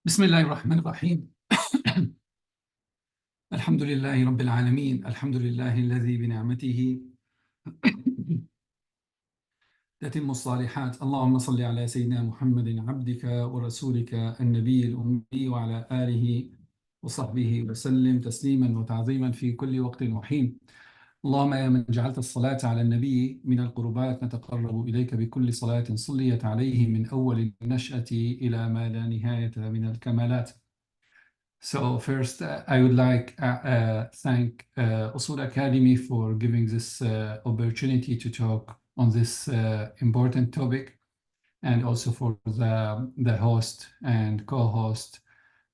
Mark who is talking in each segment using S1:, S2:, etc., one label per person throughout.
S1: بسم الله الرحمن الرحيم. الحمد لله رب العالمين. الحمد لله الذي بنعمته تتم الصالحات. اللهم صل على سيدنا محمد عبدك ورسولك النبي الأمي وعلى آله وصحبه وسلم تسليما وتعظيما في كل وقت وحين. اللهم يا من جعلت الصلاة على النبي من القربات نتقرب إليك بكل صلاة صليت عليه من أول النشأة إلى ما لا نهاية من الكمالات. So first, I would like thank Usul Academy for giving this opportunity to talk on this important topic, and also for the host and co-host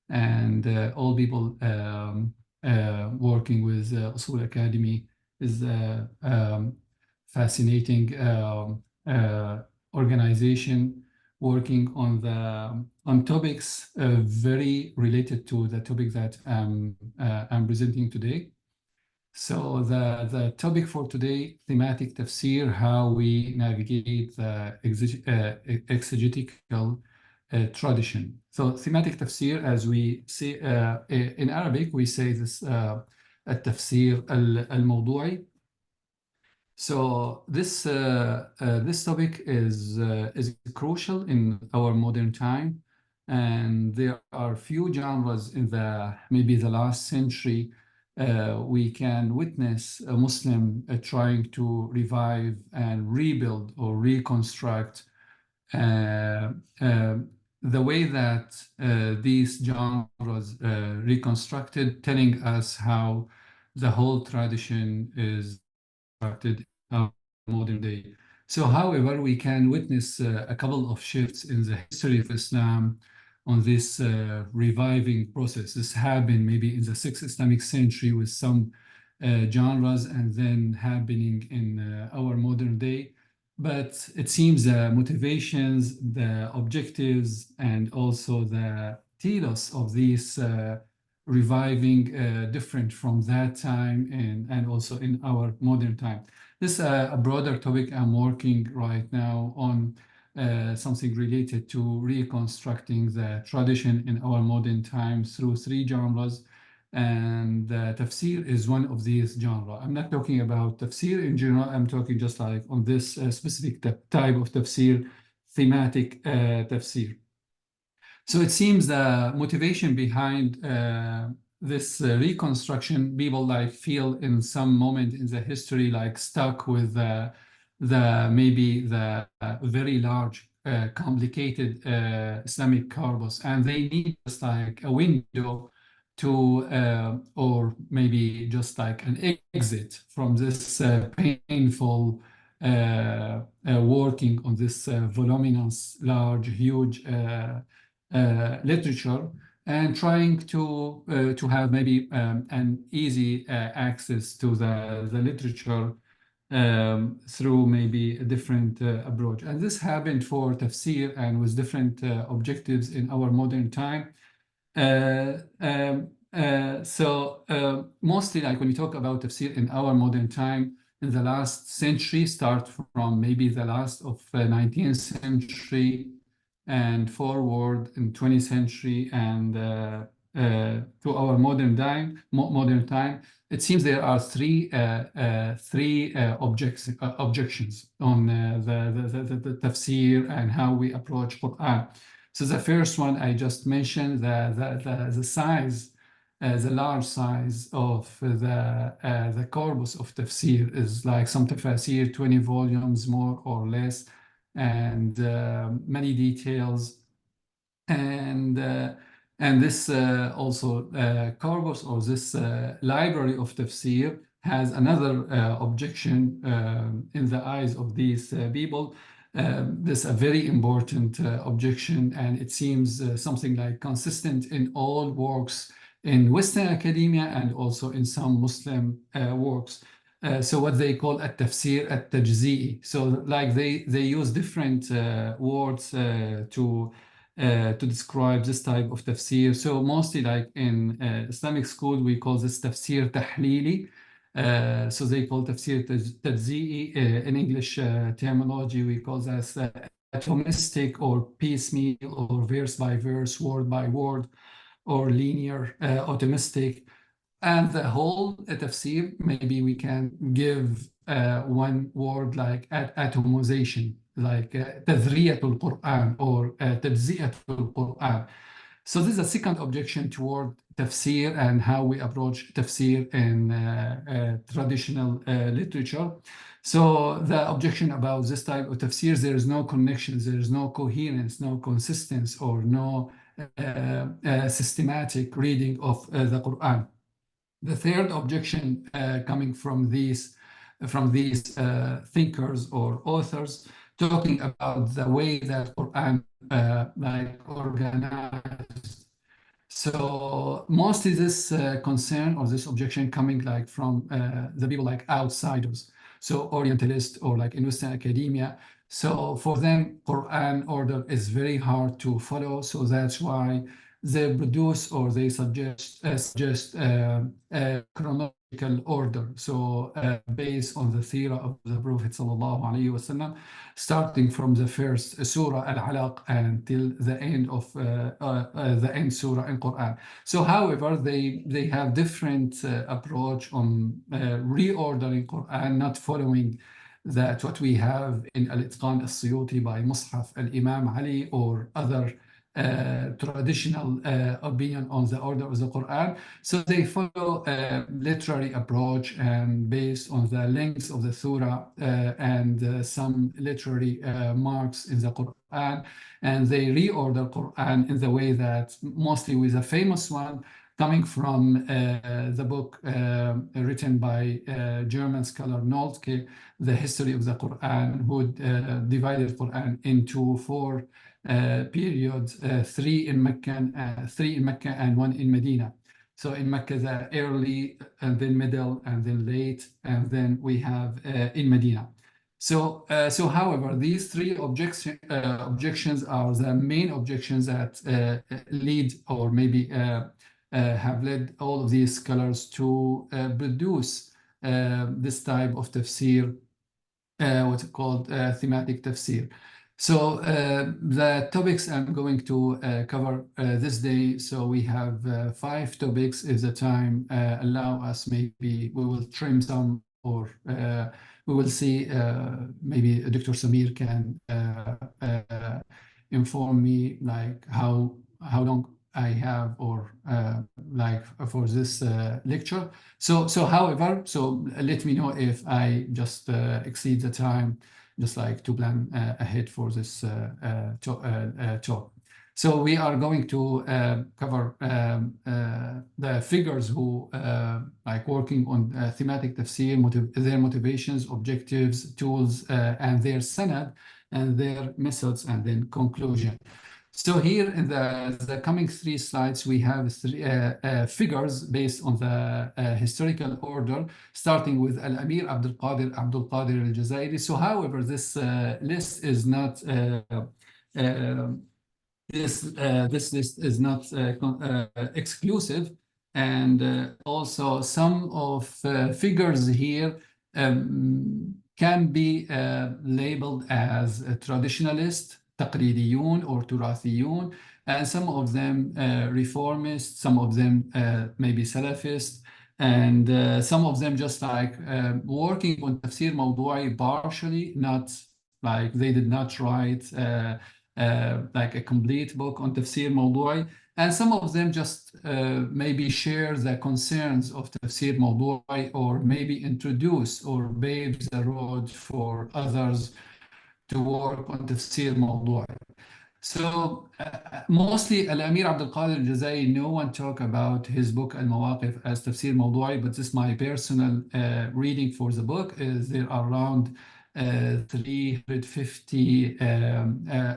S1: and all people working with Usul Academy. Is fascinating organization working on topics very related to the topic that I'm presenting today. So the topic for today, thematic tafsir, how we navigate the exegetical tradition. So thematic tafsir, as we say in Arabic, we say this التفسير الموضوعي. So this topic is crucial in our modern time, and there are few genres in maybe the last century we can witness a Muslim trying to revive and rebuild or reconstruct the way that these genres reconstructed, telling us how the whole tradition is constructed in modern day. So, however, we can witness a couple of shifts in the history of Islam on this reviving process. This happened maybe in the 6th Islamic century with some genres, and then happening in our modern day. But it seems the motivations, the objectives, and also the telos of these reviving different from that time and also in our modern time. This is a broader topic. I'm working right now on something related to reconstructing the tradition in our modern times through 3 genres. And tafsir is one of these genres. I'm not talking about tafsir in general. I'm talking just like on this specific type of tafsir, thematic tafsir. So it seems the motivation behind this reconstruction, people like feel in some moment in the history like stuck with maybe the very large, complicated Islamic corpus, and they need just like a window to, or maybe just like an exit from this painful working on this voluminous, large, huge literature, and trying to have maybe an easy access to the literature through maybe a different approach. And this happened for tafsir and with different objectives in our modern time. So mostly like when we talk about tafsir in our modern time, in the last century, start from maybe the last of 19th century and forward in 20th century and to our modern time, it seems there are three objections on the tafsir and how we approach Qur'an. So the first one I just mentioned, the size, the large size of the corpus of tafsir is like some tafsir, 20 volumes more or less, and many details, and this also corpus or this library of tafsir has another objection in the eyes of these people. This is a very important objection, and it seems something like consistent in all works in Western academia and also in some Muslim works. So what they call at-tafsir at-tajzi'i. So like they use different words to describe this type of tafsir. So mostly like in Islamic school, we call this tafsir tahlili. So they call tafsir tajzi'i. In English terminology, we call this atomistic or piecemeal or verse by verse, word by word, or linear, atomistic. And the whole tafsir, maybe we can give one word like atomization, like تذرية Qur'an or تجزئة Qur'an. So this is a second objection toward tafsir and how we approach tafsir in traditional literature. So the objection about this type of tafsir, there is no connection, there is no coherence, no consistency, or no systematic reading of the Qur'an. The third objection coming from these thinkers or authors talking about the way that Quran like organized. So mostly this concern or this objection coming like from the people like outsiders, so Orientalists or like in Western academia. So for them, Quran order is very hard to follow. So that's why they produce or they suggest chronological order. So based on the seerah of the Prophet sallallahu alaihi wasallam, starting from the first surah al-Alaq until the end of the end surah in Quran. So, however, they have different approach on reordering Quran, not following that what we have in al-Itqan al-Suyuti by Mus'haf al-Imam Ali or other traditional opinion on the order of the Quran. So they follow a literary approach and based on the length of the surah and some literary marks in the Quran, and they reorder Quran in the way that mostly with a famous one coming from the book written by German scholar Noltke, The History of the Quran, who divided Quran into four periods, three in Mecca and one in Medina. So in Mecca, the early, and then middle, and then late, and then we have in Medina. So, however, these three objections are the main objections that lead or maybe have led all of these scholars to produce this type of tafsir, what's called thematic tafsir. So the topics I'm going to cover this day, so we have 5 topics. If the time allow us, maybe we will trim some, or we will see, maybe Dr. Samir can inform me like how long I have or like for this lecture. So however, so let me know if I just exceed the time, just like to plan ahead for this talk. So we are going to cover the figures who like working on thematic tafsir, their motivations, objectives, tools, and their sanad, and their methods, and then conclusion. So here in the coming 3 slides, we have 3 figures based on the historical order, starting with Al-Amir Abdul Qadir al-Jazairi. So however, this list is not this list is not exclusive, and also some of figures here can be labeled as a traditionalist, تقليديون or تراثيون, and some of them reformist, some of them maybe Salafist, and some of them just like working on tafsir mawdu'i partially, not like they did not write like a complete book on tafsir mawdu'i, and some of them just maybe share the concerns of tafsir mawdu'i, or maybe introduce or pave the road for others to work on tafsir mawdu'i. So mostly Al-Amir Abdul Qadir al-Jazairi, no one talk about his book Al-Mawaqif as tafsir mawdu'i, but this is my personal reading for the book. There are around 350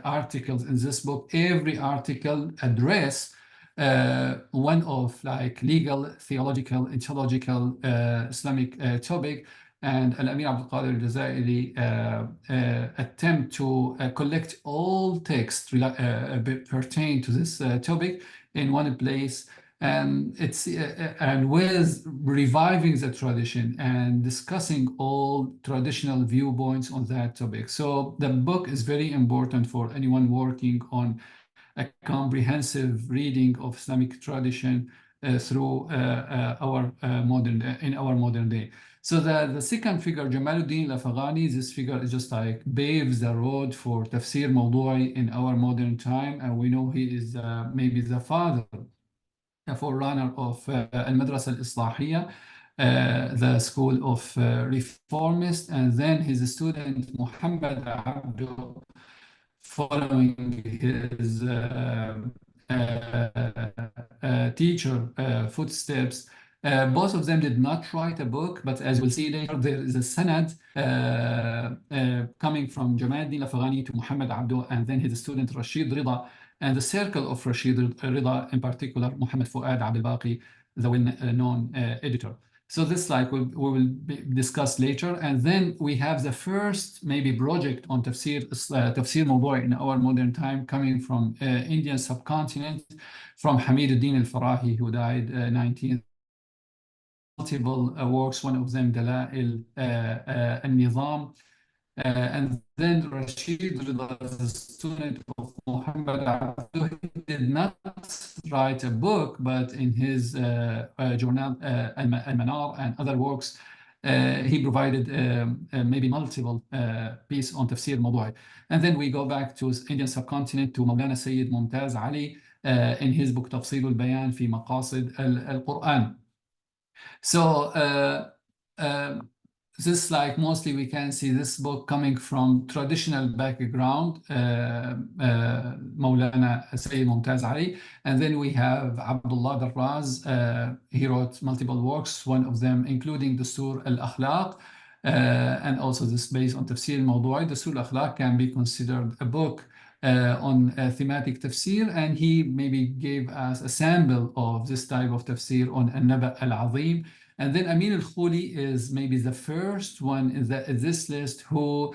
S1: articles in this book. Every article address one of like legal, theological, ontological, Islamic topic, and Al-Amir Abdul Qadir al-Jazairi attempt to collect all texts pertaining to this topic in one place, And it's and with reviving the tradition and discussing all traditional viewpoints on that topic. So the book is very important for anyone working on a comprehensive reading of Islamic tradition through our modern day. So the second figure, Jamaluddin al-Afghani, this figure is just like paves the road for tafsir mawdu'i in our modern time, and we know he is maybe the father, a forerunner of al-Madrasa al-Islahiyya, the school of reformists, and then his student Muhammad Abdu, following his teacher footsteps. Both of them did not write a book, but as we'll see later, there is a sanad coming from Jamaluddin al-Afghani to Muhammad Abdu, and then his student Rashid Rida, and the circle of Rashid Rida, in particular, Muhammad Fuad Abd al-Baqi, the well-known editor. So this we will discuss later. And then we have the first maybe project on tafsir mawdu'i in our modern time coming from Indian subcontinent, from Hamid al-Din al-Farahi, who died 19th. Multiple works, one of them Dala'il al-Nizam. And then Rashid Rida, the student of Muhammad Abdu, did not write a book, but in his journal Al-Manar and other works, he provided maybe multiple pieces on tafsir mawdu'i. And then we go back to Indian subcontinent to Maulana Sayyid Mumtaz Ali in his book Tafsir al-Bayan fi Maqasid al-Qur'an. So this mostly we can see this book coming from traditional background, Maulana Sayyid Mumtaz Ali, and then we have Abdullah Darraz. He wrote multiple works, one of them including the Sur al-Akhlaq, and also this based on Tafsir al-Mawdu'i. The Sur al-Akhlaq can be considered a book on thematic tafsir, and he maybe gave us a sample of this type of tafsir on An-Naba al-Azim. And then Amin al-Khuli is maybe the first one in this list who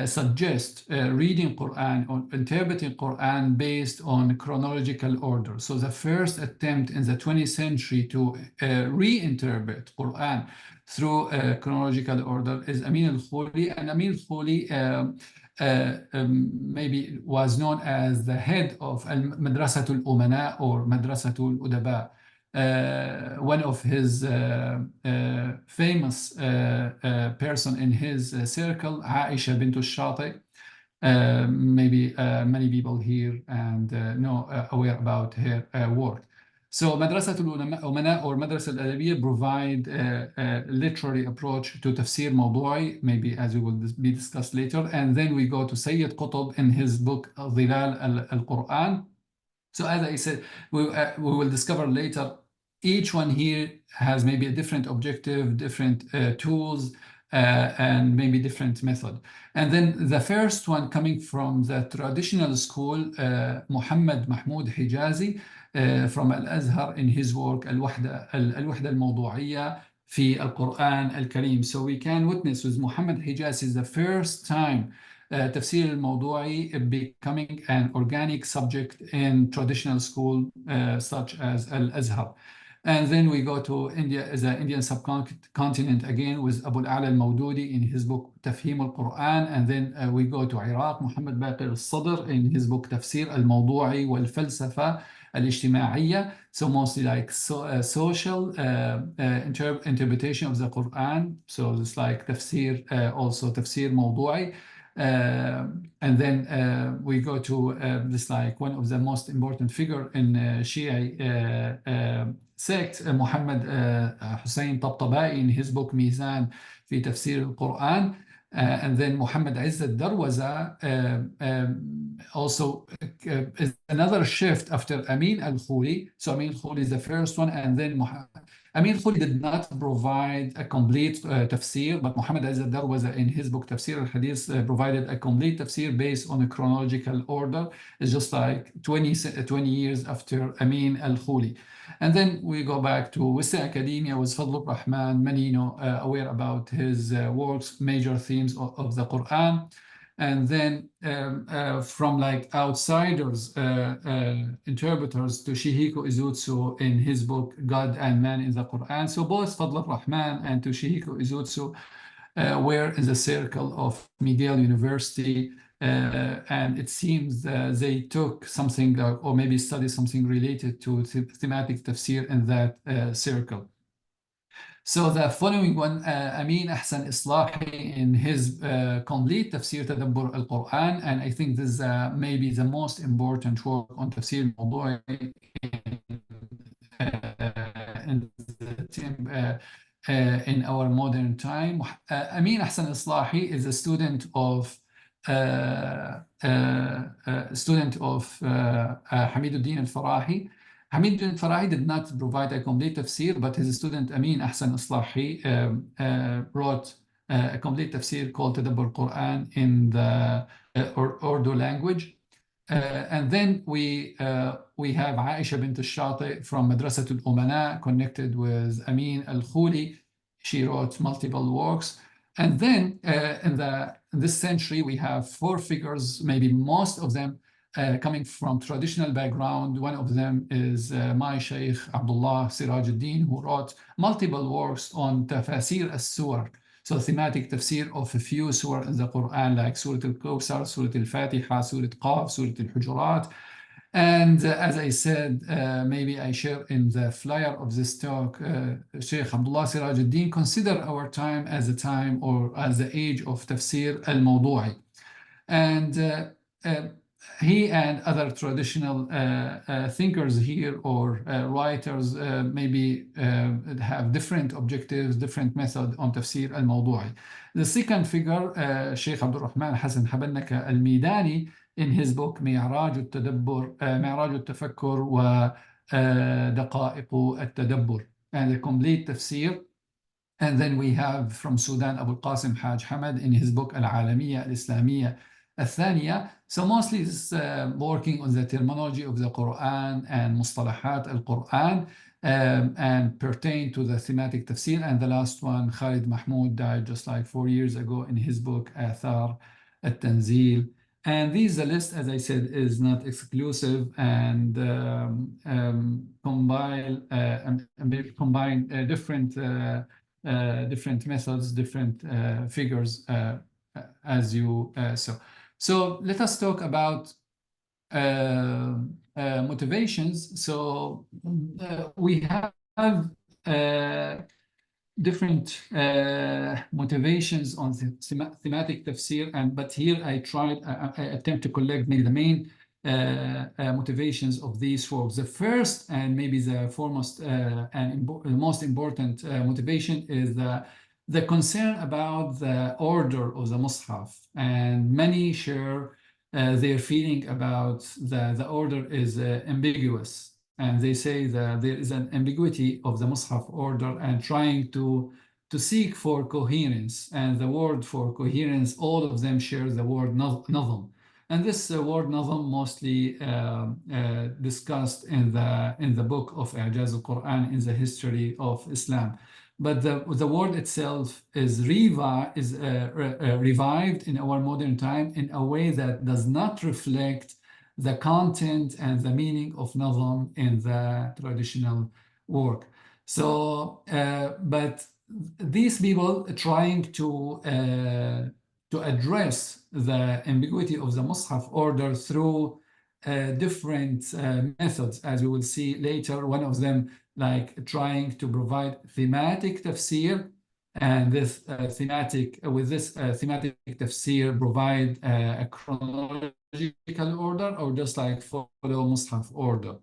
S1: suggests reading Qur'an or interpreting Qur'an based on chronological order. So the first attempt in the 20th century to reinterpret Qur'an through chronological order is Amin al-Khuli. And Amin al-Khuli maybe was known as the head of Madrasatul Umana or Madrasatul Udaba. One of his famous person in his circle, Aisha bint al-Shati. Maybe many people here and know aware about her work. So Madrasatul Umana or Madrasa al-Adabiyya provide a literary approach to tafsir mawdu'i, maybe as we will be discussed later. And then we go to Sayyid Qutb in his book Dhilal al-Qur'an. So as I said, we will discover later each one here has maybe a different objective, different tools, and maybe different method. And then the first one coming from the traditional school, Muhammad Maḥmūd Hijazi from Al-Azhar in his work Al-Wahda al-Mawdu'iyya fi al-Qur'an al-Karim. So we can witness with Muhammad Hijazi the first time Tafsir al-Mawdu'i becoming an organic subject in traditional school such as Al-Azhar. And then we go to India, the Indian subcontinent again with Abu al-A'la al-Mawdudi in his book Tafhim al-Qur'an. And then we go to Iraq, Muhammad Baqir al-Sadr in his book Tafsir al-Mawdu'i wal-Falsafa al-Ijtima'iyya. So mostly social interpretation of the Qur'an. So it's like tafsir, also Tafsir Mawdu'i. And then we go to this one of the most important figure in Shia sect, Muhammad Hussein Tabtabai in his book Mizan fi Tafsir al-Quran. And then Muhammad Izzat Darwaza also is another shift after Amin al-Khuli. So Amin al-Khuli is the first one, and then Amin al-Khuli did not provide a complete tafsir, but Muhammad Izzat Darwaza in his book Tafsir al-Hadith provided a complete tafsir based on a chronological order. It's just like 20 years after Amin al-Khuli. And then we go back to Western academia with Fadl al-Raḥmān, many aware about his works, major themes of the Qur'an. And then from like outsiders, interpreters, to Toshihiko Izutsu in his book God and Man in the Quran. So both Fadl al-Raḥmān and Toshihiko Izutsu were in the circle of McGill University, and it seems they took something or maybe studied something related to thematic tafsir in that circle. So the following one, Amin Ahsan Islahi in his complete Tafsir Tadabbur al-Quran, and I think this is maybe the most important work on Tafsir al-Mawdu'i in our modern time. Amin Ahsan Islahi is a student of Hamiduddin al-Farahi. Hamiduddin al-Farahi did not provide a complete tafsir, but his student Amin Ahsan Islahi wrote a complete tafsir called Tadabbur Quran in the Urdu language. And then we have Aisha bint al-Shati from Madrasat al-Umana, connected with Amin al-Khuli. She wrote multiple works. And then in this century, we have four figures, maybe most of them coming from traditional background. One of them is my Shaykh Abdullah Sirajuddin, who wrote multiple works on Tafasir as-Surah, so thematic tafsir of a few surah in the Quran, like Surah Al-Kawthar, Surah Al-Fatiha, Surah Qaf, Surah Al-Hujurat. And as I said, maybe I share in the flyer of this talk, Shaykh Abdullah Sirajuddin consider our time as a time or as the age of Tafsir al-Mawdu'i. And he and other traditional thinkers here or writers maybe have different objectives, different method on Tafsir al-Mawdu'i. The second figure, Shaykh Abdurrahman Hassan Habannaka al-Midani, in his book معراج التدبر معراج التفكر ودقائق التدبر, and a complete tafsir. And then we have from Sudan Abu al-Qasim Haj Hamad in his book العالمية الإسلامية الثانية. So mostly it's working on the terminology of the Quran and مصطلحات al-Quran and pertain to the thematic tafsir. And the last one, Khalid Mahmoud, died just like 4 years ago, in his book آثار التنزيل. And the list, as I said, is not exclusive, and combine different methods, different figures, as you saw. So let us talk about motivations. So we have different motivations on the thematic tafsir, but here I attempt to collect maybe the main motivations of these works. The first and maybe the foremost and most important motivation is the concern about the order of the Mus'haf, and many share their feeling about the order is ambiguous. And they say that there is an ambiguity of the Mus'haf order, and trying to seek for coherence. And the word for coherence, all of them share the word nazm. And this word nazm mostly discussed in the book of I'jaz al-Quran in the history of Islam. But the word itself is revived in our modern time in a way that does not reflect the content and the meaning of nazm in the traditional work. So, but these people trying to address the ambiguity of the Mus'haf order through different methods, as we will see later. One of them, like trying to provide thematic tafsir, and this thematic tafsir provide a chronological order, or just like follow Mus'haf order.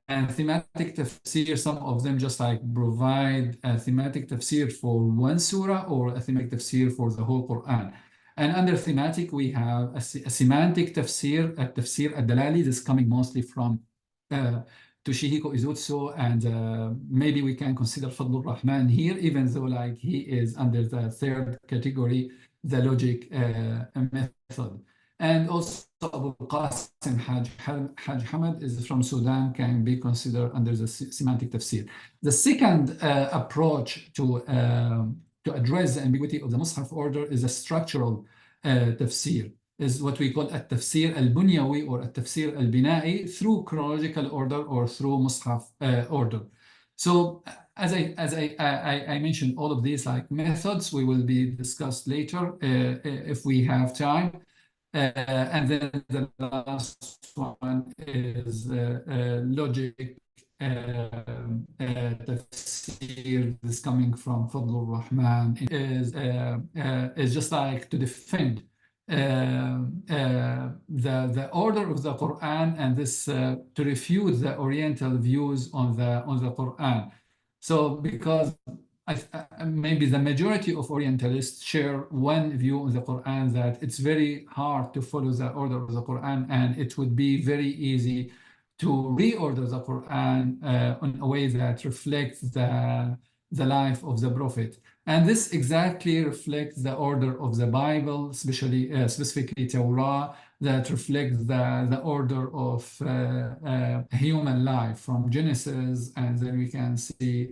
S1: And thematic tafsir, some of them just like provide a thematic tafsir for one surah or a thematic tafsir for the whole Quran. And under thematic, we have a semantic tafsir, a tafsir ad-dalali. This is coming mostly from Toshihiko Izutsu, and maybe we can consider Fadl al-Raḥmān here, even though like he is under the third category, the logic method. And also Abu al-Qasim Haj Hamad is from Sudan, can be considered under the semantic tafsir. The second approach to address the ambiguity of the Mus'haf order is a structural tafsir, is what we call التفسير البنيوي or التفسير البنائي through chronological order or through mushaf order. So as I mentioned, all of these like methods we will be discussed later if we have time. And then the last one is logic tafsir. This coming from Fadl al-Raḥmān is just like to defend the order of the Quran, and this to refute the Oriental views on the Quran. So because maybe the majority of Orientalists share one view on the Quran, that it's very hard to follow the order of the Quran, and it would be very easy to reorder the Quran in a way that reflects the life of the Prophet. And this exactly reflects the order of the Bible, specifically Torah, that reflects the order of human life from Genesis, and then we can see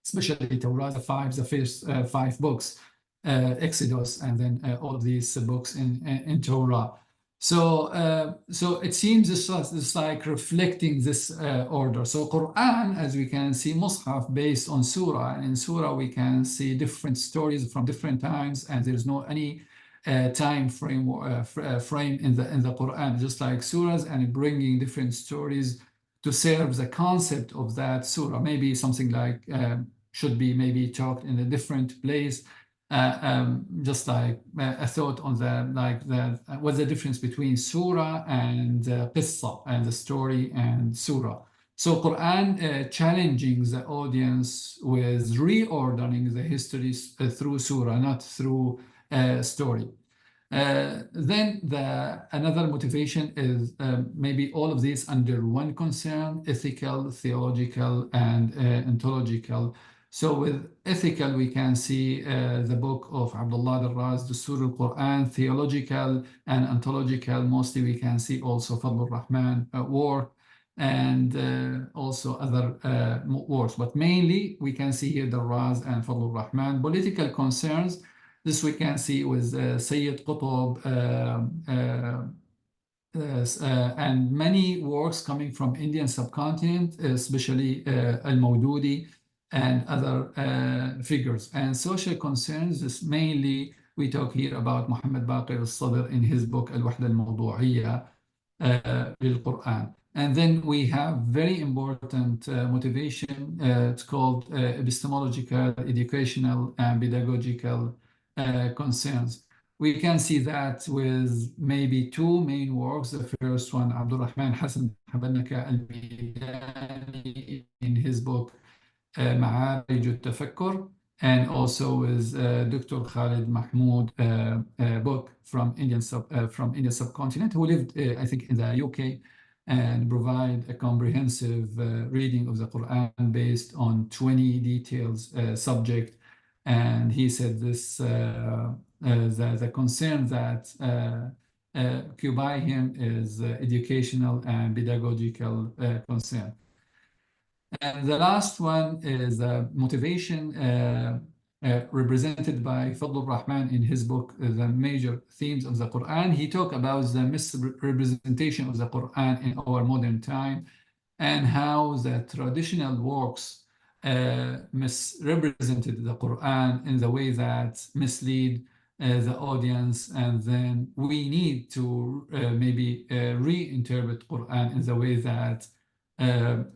S1: especially Torah, the first five books, Exodus, and then all of these books in Torah. So it seems this like reflecting this order. So Quran, as we can see, Mus'haf based on Surah, and in Surah we can see different stories from different times, and there's no any time frame in the Quran, just like surahs, and bringing different stories to serve the concept of that surah. Maybe something like should be maybe talked in a different place. Just like a thought on what's the difference between surah and qissa, and the story and surah. So Quran challenging the audience with reordering the histories through surah, not through story. Then another motivation is maybe all of these under one concern: ethical, theological, and ontological. So with ethical, we can see the book of Abdullah Darraz, Dustur al-Quran. Theological and ontological, mostly we can see also Fadl al-Raḥmān work, and also other works. But mainly we can see here Darraz and Fadl al-Raḥmān. Political concerns, this we can see with Sayyid Qutb and many works coming from Indian subcontinent, especially al-Mawdudi and other figures. And social concerns is mainly, we talk here about Muhammad Baqir al-Sadr in his book Al-Wahda al-Mawdu'iyya lil-Quran. And then we have very important motivation. It's called epistemological, educational, and pedagogical concerns. We can see that with maybe two main works. The first one, Abdurrahman Hassan Habanaka al-Midani in his book معارج التفكر, and also with Dr. Khalid Mahmoud book from Indian subcontinent, who lived I think in the UK, and provide a comprehensive reading of the Quran based on 20 details subject. And he said this the concern that occupy him is educational and pedagogical concern. And the last one is motivation represented by Fadl al-Raḥmān in his book, The Major Themes of the Quran. He talked about the misrepresentation of the Quran in our modern time, and how the traditional works misrepresented the Quran in the way that mislead the audience, and then we need to maybe reinterpret Quran in the way that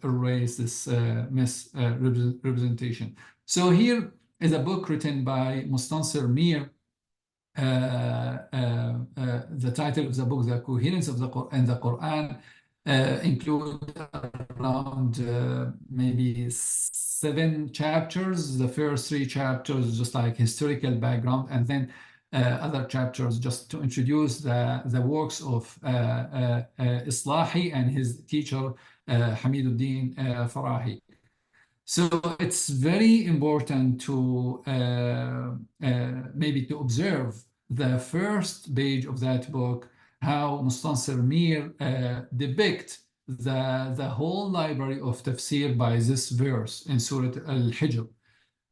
S1: erase this misrepresentation. So here is a book written by Mustansir Mir. The title of the book, The Coherence of the Quran, include around maybe 7 chapters. The first 3 chapters just like historical background, and then other chapters just to introduce the works of Islahi and his teacher al-Dī'n Farahi. So it's very important to maybe to observe the first page of that book, how Mustansir Mir depict the whole library of tafsir by this verse in Surah al-Hijr.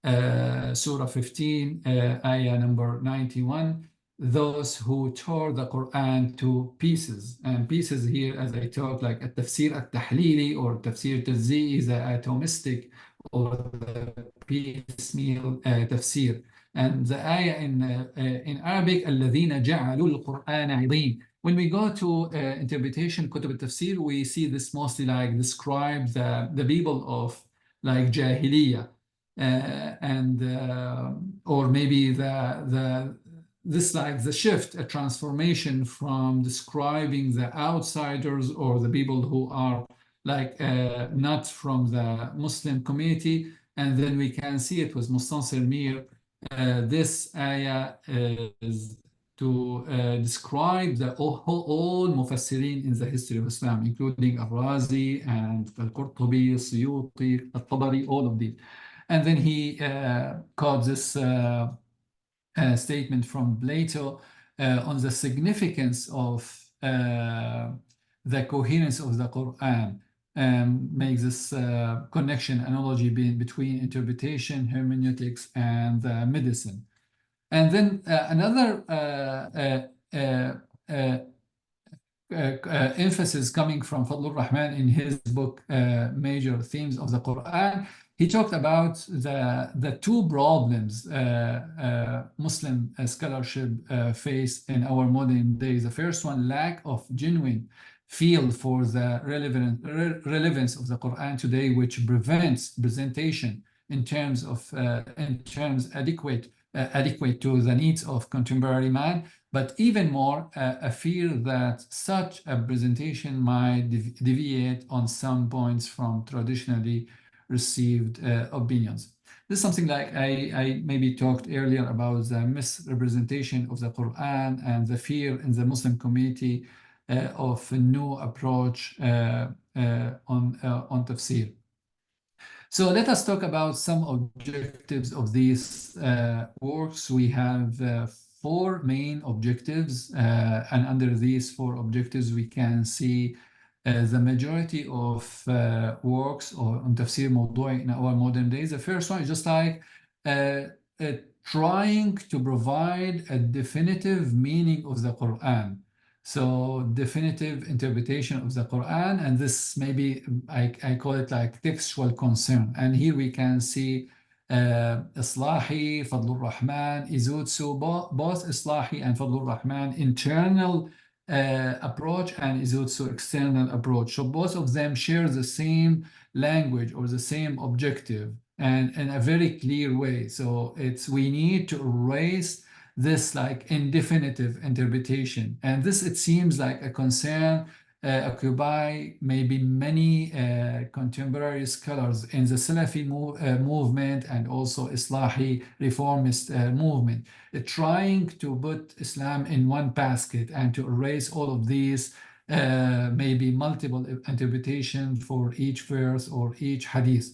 S1: Surah 15, ayah number 91, those who tore the Quran to pieces. And pieces here, as I talked, like a tafsir at-tahlili or tafsir tajzi'i, the atomistic or the piecemeal tafsir. And the ayah in Arabic, الَّذِينَ جَعَلُوا الْقُرْآنَ عِضِينَ. When we go to interpretation, kutub al-tafsir, we see this mostly like describe the people of like Jahiliyyah. Or maybe this like the shift, a transformation from describing the outsiders or the people who are like not from the Muslim community, and then we can see it with Mustansir Mir. This ayah is to describe the all Mufassirin in the history of Islam, including al-Razi and al-Qurtubi, al-Suyuti, al-Tabari, all of these. And then he quotes this statement from Plato on the significance of the coherence of the Quran, and makes this connection, analogy between interpretation, hermeneutics, and medicine. And then another emphasis coming from Fadlur Rahman in his book, Major Themes of the Quran. He talked about the two problems Muslim scholarship face in our modern days. The first one, lack of genuine feel for the relevance of the Quran today, which prevents presentation in terms adequate to the needs of contemporary man, but even more a fear that such a presentation might deviate on some points from traditionally received opinions. This is something like I maybe talked earlier about the misrepresentation of the Quran and the fear in the Muslim community of a new approach on tafsir. So let us talk about some objectives of these works. We have four main objectives, and under these four objectives we can see the majority of works on tafsir mawdu'i in our modern days. The first one is just like trying to provide a definitive meaning of the Quran. So definitive interpretation of the Quran, and this maybe I call it like textual concern. And here we can see Islahi, Fadlur Rahman, Izutsu, both Islahi and Fadlur Rahman internal approach, and Izutsu external approach. So both of them share the same language or the same objective, and in a very clear way. So we need to erase this like indefinitive interpretation, and this, it seems like a concern occupy maybe many contemporary scholars in the Salafi movement and also Islahi reformist movement, trying to put Islam in one basket and to erase all of these maybe multiple interpretations for each verse or each hadith.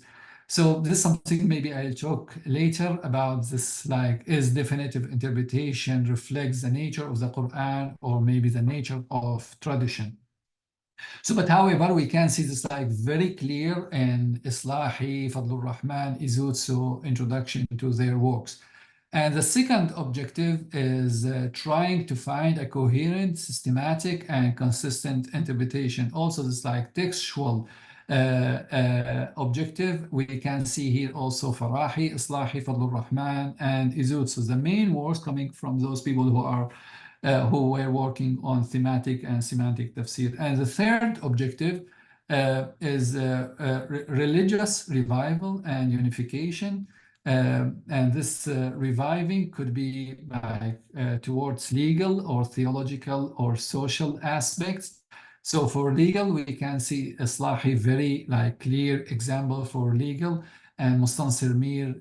S1: So this is something maybe I'll talk later about. This like, is definitive interpretation reflects the nature of the Quran or maybe the nature of tradition. So, but however, we can see this like very clear in Islahi, Fadlur Rahman, Izutsu introduction to their works. And the second objective is trying to find a coherent, systematic, and consistent interpretation. Also, this like textual objective. We can see here also Farahi, Islahi, Fadlur Rahman, and Izutsu. The main works coming from those people who were working on thematic and semantic tafsir. And the third objective is religious revival and unification. And this reviving could be towards legal or theological or social aspects. So for legal, we can see Islahi, very like clear example for legal, and Mustansir Mir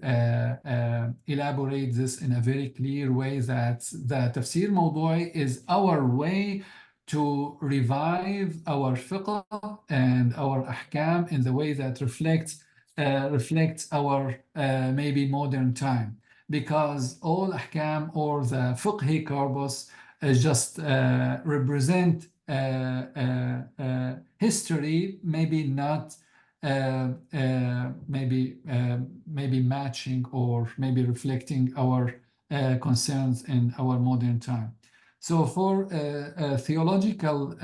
S1: elaborate this in a very clear way that the tafsir mawdu'i is our way to revive our fiqh and our ahkam in the way that reflects our maybe modern time, because all ahkam or the fiqhi corpus just represent history, maybe not maybe matching or maybe reflecting our concerns in our modern time. So for theological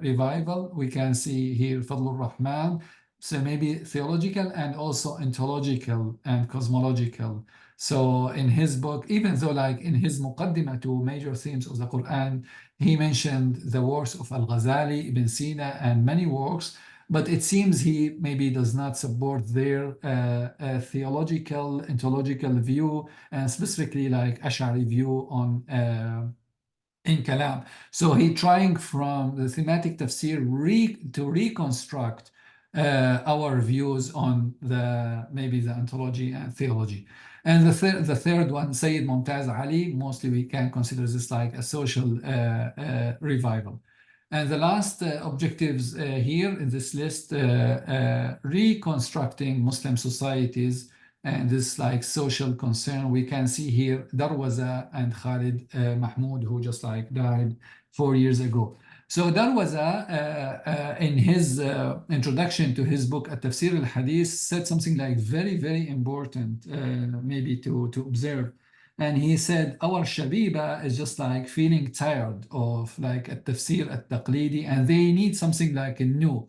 S1: revival, we can see here Fadl al-Raḥmān, so maybe theological and also ontological and cosmological. So in his book, even though like in his muqaddimah to major themes of the Quran, he mentioned the works of Al-Ghazali, Ibn Sina, and many works, but it seems he maybe does not support their theological, ontological view, and specifically like Ash'ari view on in Kalam. So he trying from the thematic tafsir to reconstruct our views on the maybe the ontology and theology. And the third one, Sayyid Mumtaz Ali, mostly we can consider this like a social revival. And the last objectives here in this list, reconstructing Muslim societies and this like social concern. We can see here Darwaza and Khalid Mahmoud, who just like died 4 years ago. So Darwaza, in his introduction to his book At-Tafsir al-Ḥadīth, said something like very, very important, maybe to observe. And he said, our shabiba is just like feeling tired of like At-Tafsir al-Taqlidi, and they need something like a new.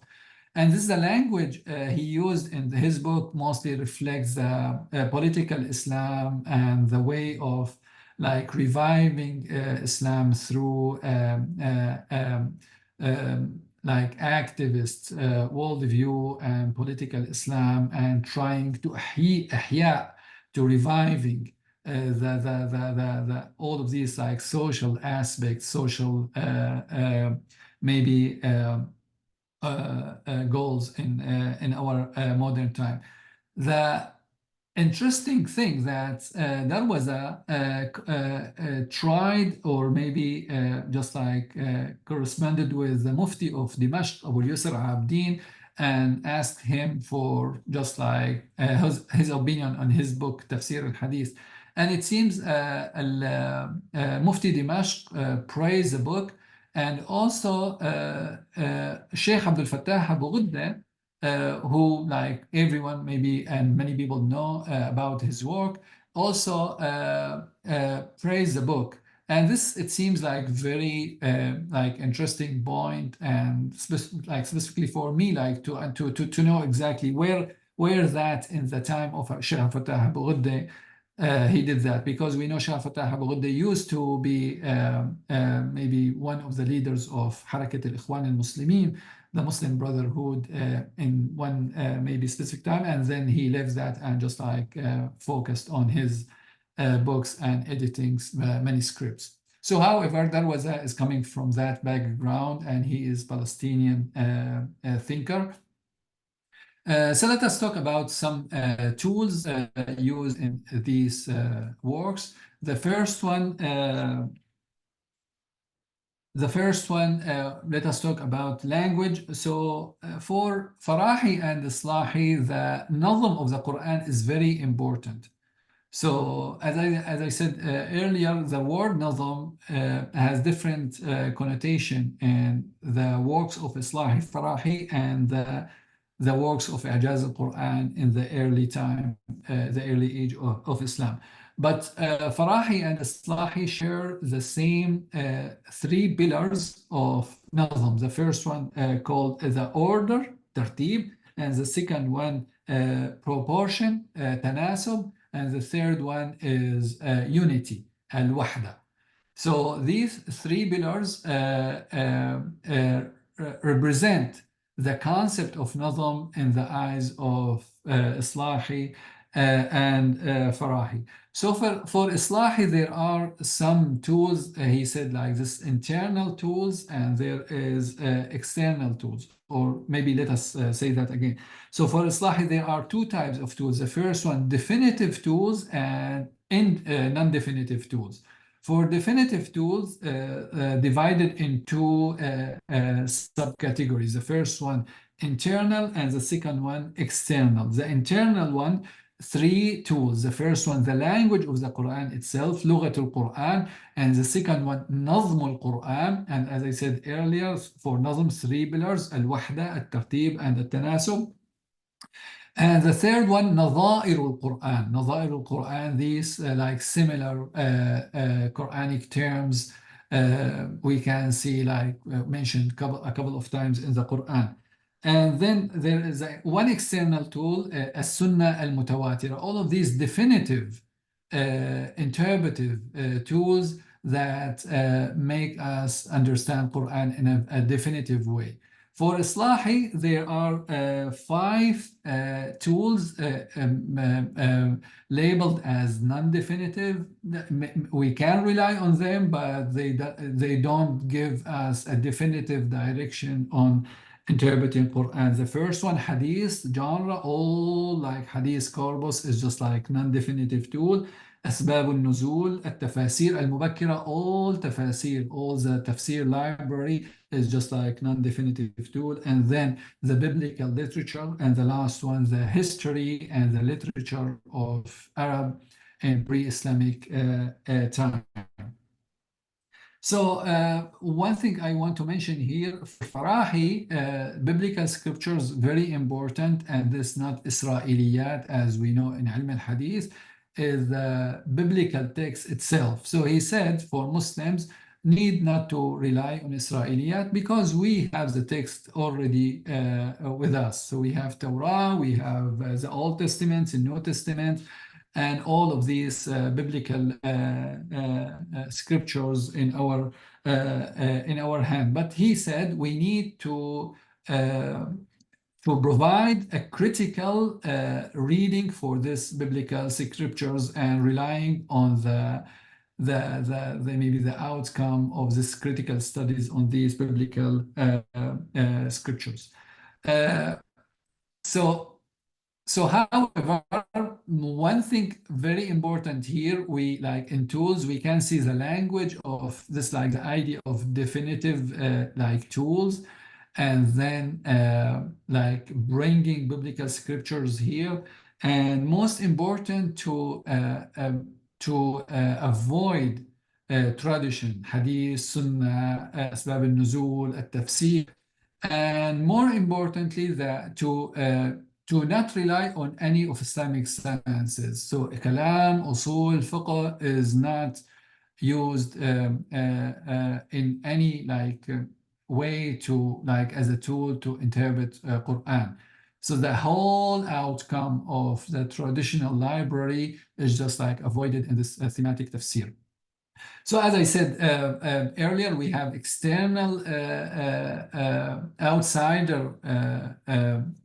S1: And this is the language he used in his book, mostly reflects the political Islam and the way of like reviving Islam through like activist worldview and political Islam, and trying to ihya, to reviving all of these like social aspects, social maybe goals in our modern time. The interesting thing that Darwaza tried, or maybe just like corresponded with the Mufti of Dimashq, Abu Yusr Abdin, and asked him for just like his opinion on his book Tafsir al-Hadith. And it seems Mufti Dimashq praised the book, and also Sheikh Abdul Fattah Abu Ghudda, who like everyone maybe and many people know about his work, also praised the book. And this, it seems like very like interesting point, and like specifically for me, like to know exactly where that in the time of Sheikh Fattah Abu Ghudda he did that, because we know Shaykh Fattah Abu Ghudda used to be maybe one of the leaders of Harakat al-Ikhwan al-Muslimin, the Muslim Brotherhood, in one maybe specific time, and then he left that and just like focused on his books and editing manuscripts. So, however, Darwaza is coming from that background, and he is Palestinian thinker. So let us talk about some tools used in these works. The first one, let us talk about language. So for Farahi and Islahi, the nazm of the Quran is very important. So as I said earlier, the word nazm has different connotation in the works of Islahi Farahi and the works of Ijaz al-Quran in the early time, the early age of Islam. But Farahi and Islahi share the same three pillars of nazm. The first one called the order, tartib, and the second one proportion, tanasub, and the third one is unity, al-wahda. So these three pillars represent the concept of nazm in the eyes of Islahi and Farahi. So for Islahi, there are some tools, he said like this, internal tools, and there is external tools, or maybe let us say that again. So for Islahi, there are two types of tools. The first one, definitive tools and non-definitive tools. For definitive tools, divided in two subcategories. The first one, internal, and the second one, external. The internal one, three tools. The first one, the language of the Quran itself, Lughatul Quran, and the second one, Nazmul Quran. And as I said earlier, for Nazm, three pillars, Al-Wahda, Al-Tartib, and Al-Tanasub. And the third one, نظائر القرآن. نظائر القرآن, these like similar Quranic terms we can see like mentioned a couple of times in the Quran. And then there is one external tool, السنة المتواترة. All of these definitive interpretive tools that make us understand Quran in a definitive way. For Islahi, there are five tools labeled as non-definitive. We can rely on them, but they don't give us a definitive direction on interpreting Quran. The first one, Hadith genre, all like Hadith corpus is just like non-definitive tool. أسباب النزول, التفاسير المبكرة, all تفاسير, all the Tafsir library is just like non-definitive tool. And then the biblical literature, and the last one, the history and the literature of Arab and pre-Islamic time. So one thing I want to mention here, Farahi, biblical scriptures, very important, and this not Israeliyat as we know in Ilm al-Hadith, is the biblical text itself. So he said for Muslims, need not to rely on Israeliyat because we have the text already with us. So we have Torah, we have the Old Testament and New Testament, and all of these biblical scriptures in our hand. But he said we need to provide a critical reading for this biblical scriptures and relying on the maybe the outcome of this critical studies on these biblical scriptures. So however, one thing very important here, we like in tools, we can see the language of this, like the idea of definitive like tools, and then like bringing biblical scriptures here, and most important to avoid tradition, hadith, sunnah, asbab al-nuzul, al-tafsir, and more importantly, to not rely on any of Islamic sciences. So kalam, usul, fiqh is not used in any like way to like as a tool to interpret Quran. So the whole outcome of the traditional library is just like avoided in this thematic tafsir. So as I said earlier, we have external outsider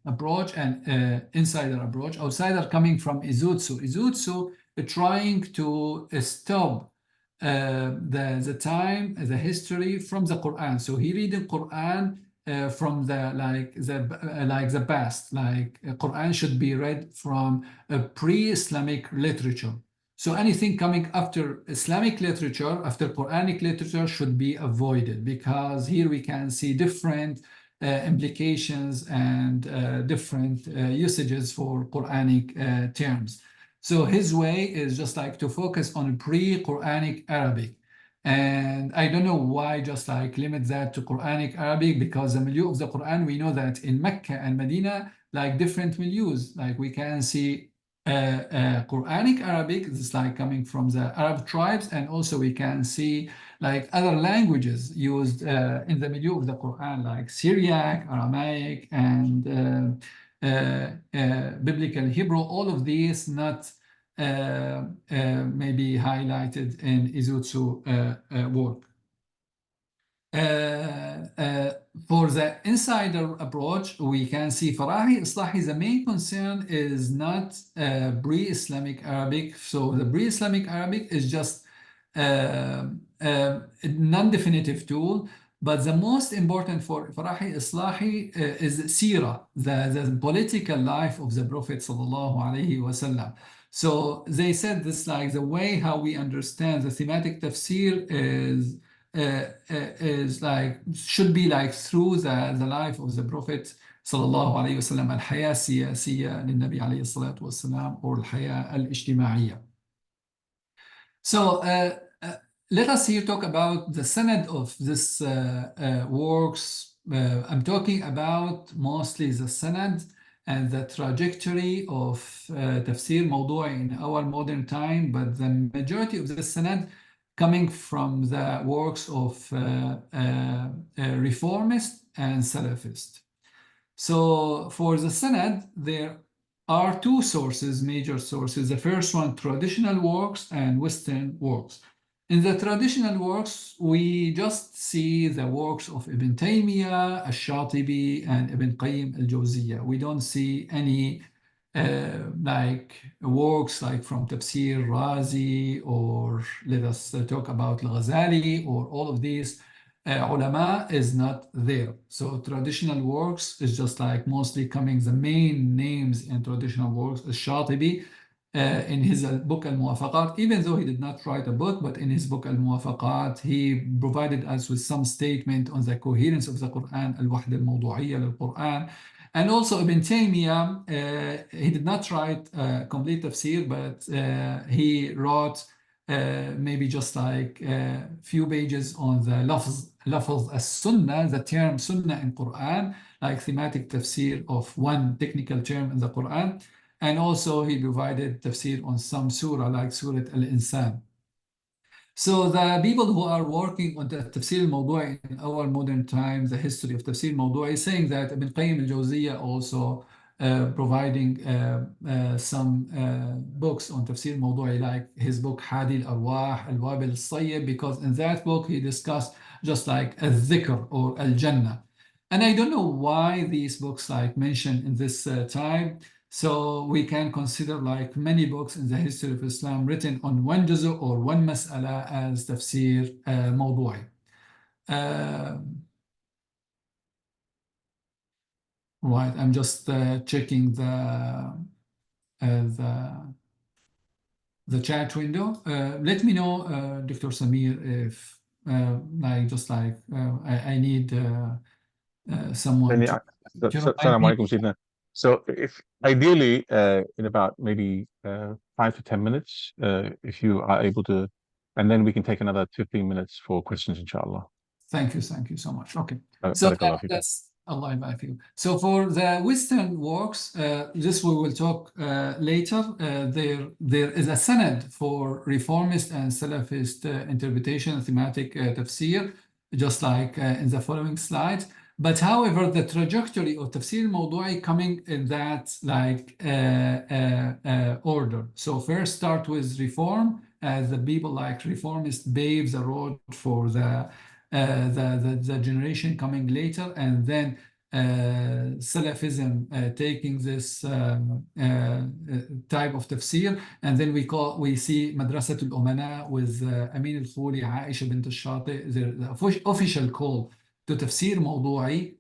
S1: approach and insider approach. Outsider coming from Izutsu. Izutsu trying to stop the time, the history from the Quran. So he read the Quran from the past. Like Quran should be read from a pre-Islamic literature. So anything coming after Islamic literature, after Quranic literature, should be avoided, because here we can see different implications and different usages for Quranic terms. So his way is just like to focus on pre-Quranic Arabic. And I don't know why just like limit that to Quranic Arabic, because the milieu of the Quran, we know that in Mecca and Medina, like different milieus, like we can see Quranic Arabic, this is like coming from the Arab tribes, and also we can see like other languages used in the milieu of the Quran, like Syriac, Aramaic, and Biblical Hebrew. All of these not maybe highlighted in Izutsu work. For the insider approach, we can see Farahi Islahi, the main concern is not pre-Islamic Arabic. So the pre-Islamic Arabic is just a non-definitive tool. But the most important for Farahi Islahi is Sirah, the political life of the Prophet sallallahu alaihi wasallam. So they said this, like the way how we understand the thematic tafsir is like should be like through the life of the Prophet sallallahu alaihi wasallam, al-Hayah siyasiyya lin-Nabi alayhi salatu wassalam, or al-Hayah al-Ijtima'iyya. So let us here talk about the sanad of this works. I'm talking about mostly the sanad and the trajectory of tafsir mawdu'i in our modern time, but the majority of the sanad coming from the works of reformist and Salafist. So for the sanad, there are two sources, major sources. The first one, traditional works and Western works. In the traditional works, we just see the works of Ibn Taymiyyah, al-Shāṭibī, and Ibn Qayyim al-Jawziyyah. We don't see any like works like from Tafsir Razi, or let us talk about al-Ghazali, or all of these ulama is not there. So traditional works is just like mostly coming, the main names in traditional works is Shāṭibī in his book al-Muwafaqat, even though he did not write a book, but in his book al-Muwafaqat, he provided us with some statement on the coherence of the Qur'an, al-Wahda al-Mawdu'iyya lil-Qur'an. And also Ibn Taymiyyah, he did not write complete tafsir, but he wrote maybe just like a few pages on the lafz as-sunnah, the term sunnah in Qur'an, like thematic tafsir of one technical term in the Qur'an. And also he provided tafsir on some surah, like Surah al-Insan. So the people who are working on the tafsir al-mawdu'i in our modern time, the history of tafsir al-mawdu'i, is saying that Ibn Qayyim al-Jawziyyah also providing some books on tafsir al-mawdu'i, like his book Hadi al-Arwah, al-Wabil al-Sayyib, because in that book he discussed just like al-Dhikr or al-Jannah. And I don't know why these books like mentioned in this time. So we can consider like many books in the history of Islam written on one juzu or one mas'ala as tafsir mawdu'i. Right, I'm just checking the chat window. Let me know, Dr. Samir, if like just like I need someone to
S2: Assalamu alaikum, Sidna. So if ideally in about maybe 5 to 10 minutes, if you are able to, and then we can take another 15 minutes for questions, inshallah.
S1: Thank you so much. Okay, so that's Allah Yabarak you. So for the Western works, this we will talk later. There is a sanad for reformist and Salafist interpretation, thematic tafsir, just like in the following slides. But however, the trajectory of tafsir al-mawdu'i coming in that like order. So first start with reform, as the people like reformists pave the road for the generation coming later, and then Salafism taking this type of tafsir, and then we see Madrasat al-Umana with Amin al-Khuli, Aisha bint al-Shati, the official call to tafsir mawdu'i,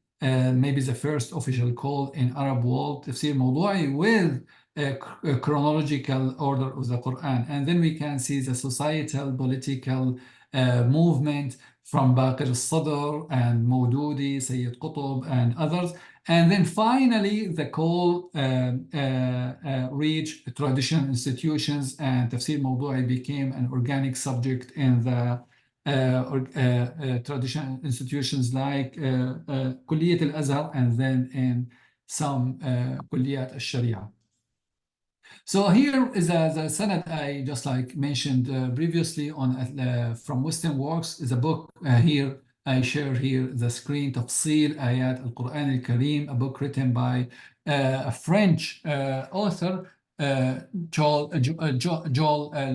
S1: maybe the first official call in Arab world, tafsir mawdu'i with a chronological order of the Quran. And then we can see the societal, political movement from Baqir al-Sadr and Mawdudi, Sayyid Qutb, and others. And then finally, the call reached traditional institutions, and tafsir mawdu'i became an organic subject in the traditional institutions like Kulliyat al-Azhar, and then in some Kulliyat al-Sharia. So here is the sanad I just like mentioned previously on from Western works. Is a book here I share here the screen, Tafsir Ayat al-Qur'an al-Karim, a book written by a French author, Joel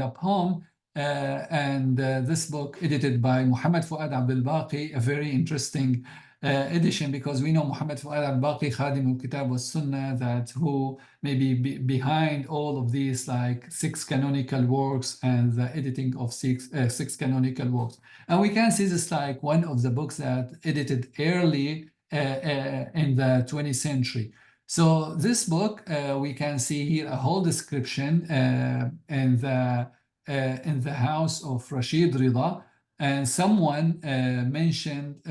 S1: Lapham. And this book edited by Muhammad Fuad Abdul Baqi, a very interesting edition, because we know Muhammad Fuad al-Baqi, Khadim al-Kitab wa Sunnah, that who may be behind all of these like 6 canonical works and the editing of six canonical works. And we can see this like one of the books that edited early in the 20th century. So this book, we can see here a whole description in the house of Rashid Rida, and someone mentioned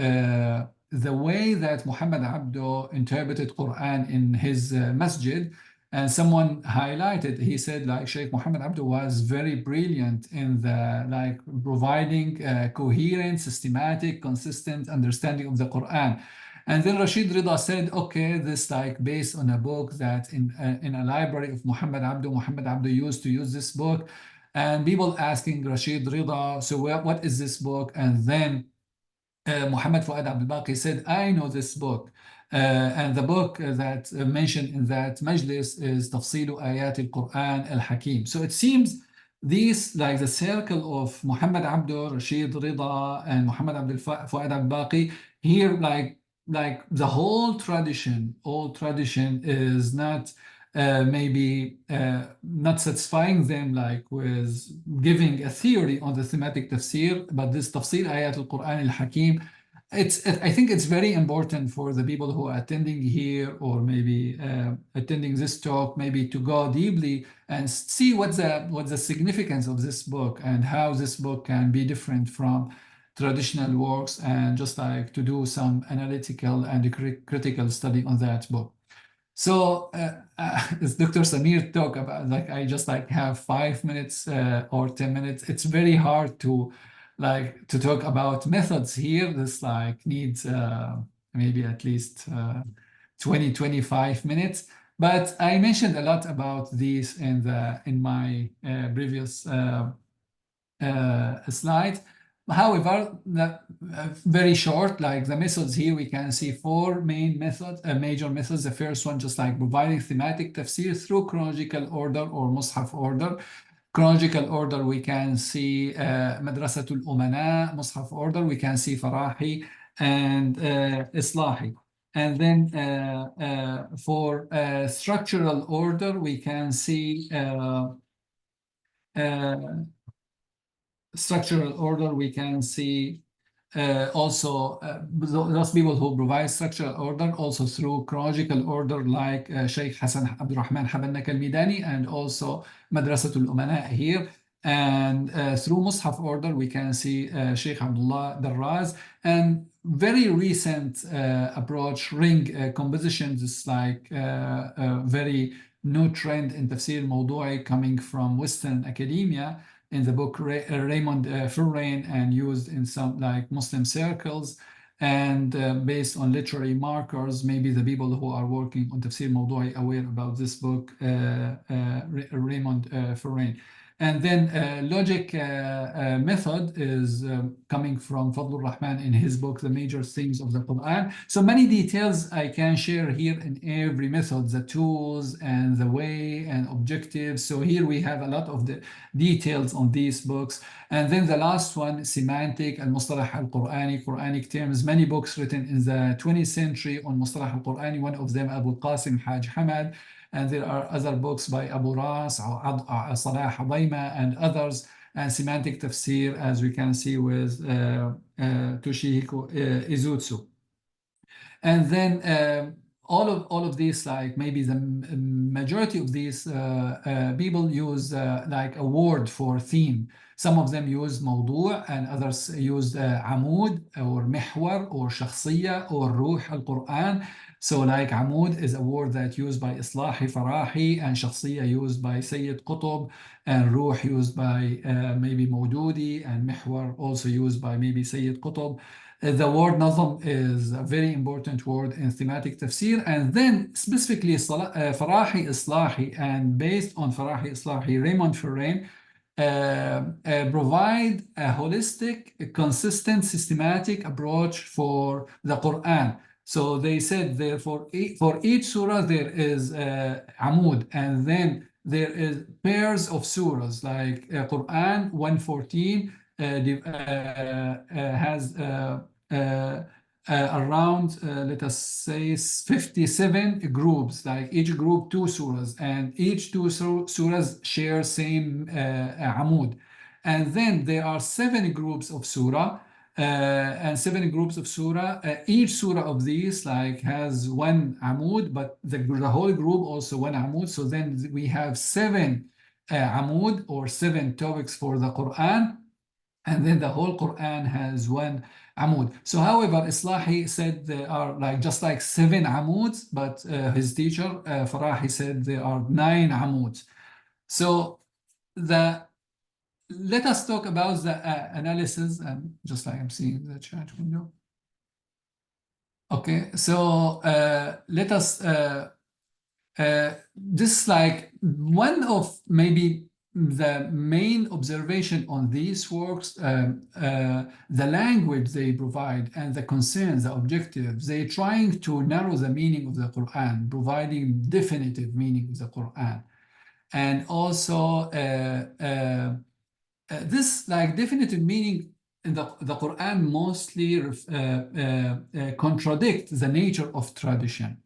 S1: the way that Muhammad Abdo interpreted Quran in his masjid, and someone highlighted, he said like Shaykh Muhammad Abdo was very brilliant in the like providing coherent, systematic, consistent understanding of the Quran. And then Rashid Rida said, okay, this like based on a book that in a library of Muhammad Abdu used to use this book. And people asking Rashid Rida, so what is this book? And then Muhammad Fuad Abdul-Baqi said, I know this book. And the book that mentioned in that majlis is Tafsilu Ayat al-Qur'an al-Hakim. So it seems these, like the circle of Muhammad Abdu, Rashid Rida, and Muhammad Fuad Abdul-Baqi, here like the whole tradition, is not maybe not satisfying them like with giving a theory on the thematic tafsir, but this tafsir ayat al-Quran al-Hakim, I think it's very important for the people who are attending here or maybe attending this talk, maybe to go deeply and see what's the significance of this book and how this book can be different from traditional works, and just like to do some analytical and critical study on that book. So as Dr. Samir talked about, like I just like have 5 minutes or 10 minutes. It's very hard to talk about methods here. This like needs maybe at least 20-25 minutes. But I mentioned a lot about these in my previous slide. However, very short, like the methods here, we can see 4 main methods, major methods. The first one, just like providing thematic tafsir through chronological order or mushaf order. Chronological order, we can see Madrasatul Umana, mushaf order, we can see Farahi and Islahi. And then for structural order, we can see structural order, we can see also those people who provide structural order also through chronological order, like Shaykh Hassan Abdurrahman Habannak al-Midani and also Madrasatul Umana here. And through Mus'haf order, we can see Shaykh Abdullah Darraz. And very recent approach, ring compositions, is like a very new trend in tafsir mawdu'i coming from Western academia, in the book Raymond Furrain, and used in some like Muslim circles, and based on literary markers. Maybe the people who are working on Tafsir Mawdu'i aware about this book, Raymond Furrain. And then logic method is coming from Fadlur Rahman in his book, The Major Themes of the Quran. So many details I can share here in every method, the tools and the way and objectives. So here we have a lot of the details on these books. And then the last one, semantic and Mustalah al-Qur'ani, Quranic terms. Many books written in the 20th century on Mustalah al-Qur'ani, one of them Abu Qasim Haj Hamad. And there are other books by Abu Ras, Salah ʿAwwāma, and others, and semantic tafsir, as we can see with Toshihiko Izutsu. And then all of these, like maybe the majority of these people use like a word for theme. Some of them use mawdu' and others use amud or mihwar or shakhsiyya or ruh al-Quran. So like amud is a word that used by Islahi Farahi, and shakhsiyya used by Sayyid Qutb, and ruh used by maybe Mawdudi, and mihwar also used by maybe Sayyid Qutb. The word nazm is a very important word in thematic tafsir. And then specifically Farahi Islahi, and based on Farahi Islahi, Raymond Furrain provide a holistic, consistent, systematic approach for the Quran. So they said therefore for each surah there is amud, and then there is pairs of surahs, like Quran 114 has around let us say 57 groups, like each group 2 surahs, and each 2 surahs share same amud. And then there are 7 groups of surah, and 7 groups of surah. Each surah of these like has 1 amud, but the whole group also 1 amud. So then we have 7 amud, or 7 topics for the Quran, and then the whole Quran has 1 amud. So however, Islahi said there are like just like 7 amuds, but his teacher Farahi said there are 9 amuds. So let us talk about the analysis, and just like I'm seeing the chat window. Okay, so let us this like one of maybe the main observation on these works, the language they provide and the concerns, the objectives, they're trying to narrow the meaning of the Quran, providing definitive meaning of the Quran. And also this like definitive meaning in the Quran mostly contradict the nature of tradition.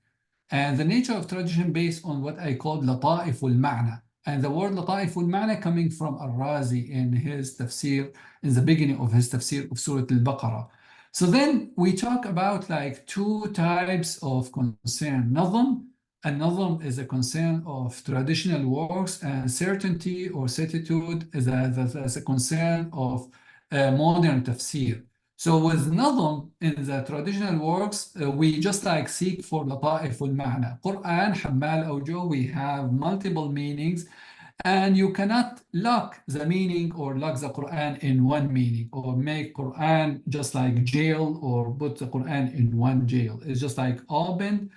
S1: And the nature of tradition based on what I call لطائف المعنى. And the word لطائف المعنى coming from al-Razi in his tafsir, in the beginning of his tafsir of Surah al-Baqarah. So then we talk about like two types of concern. Nazm, and nazm is a concern of traditional works, and certainty or certitude is a concern of modern tafsir. So with nazm in the traditional works, we just like seek for لطائف المعنى. Quran, حمال أوجه, we have multiple meanings, and you cannot lock the meaning or lock the Quran in one meaning or make Quran just like jail or put the Quran in one jail. It's just like open,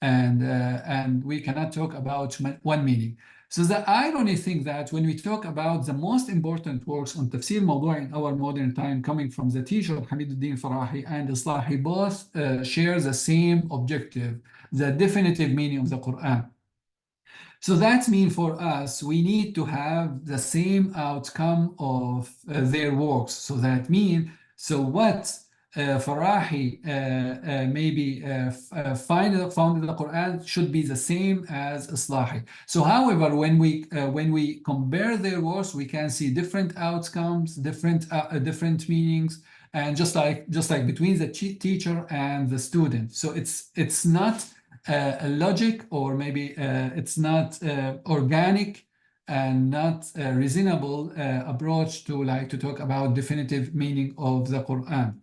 S1: and we cannot talk about one meaning. So the irony thing that when we talk about the most important works on tafsir موضوع in our modern time coming from the teacher Hamid Farahi and Islahi, both share the same objective, the definitive meaning of the Quran. So that means for us, we need to have the same outcome of their works. So that means, so what Farahi maybe founded the Quran should be the same as Islahi. So however, when we compare their works, we can see different outcomes, different meanings, and just like between the teacher and the student. So it's not a logic, or maybe it's not organic and not a reasonable approach to talk about definitive meaning of the Quran.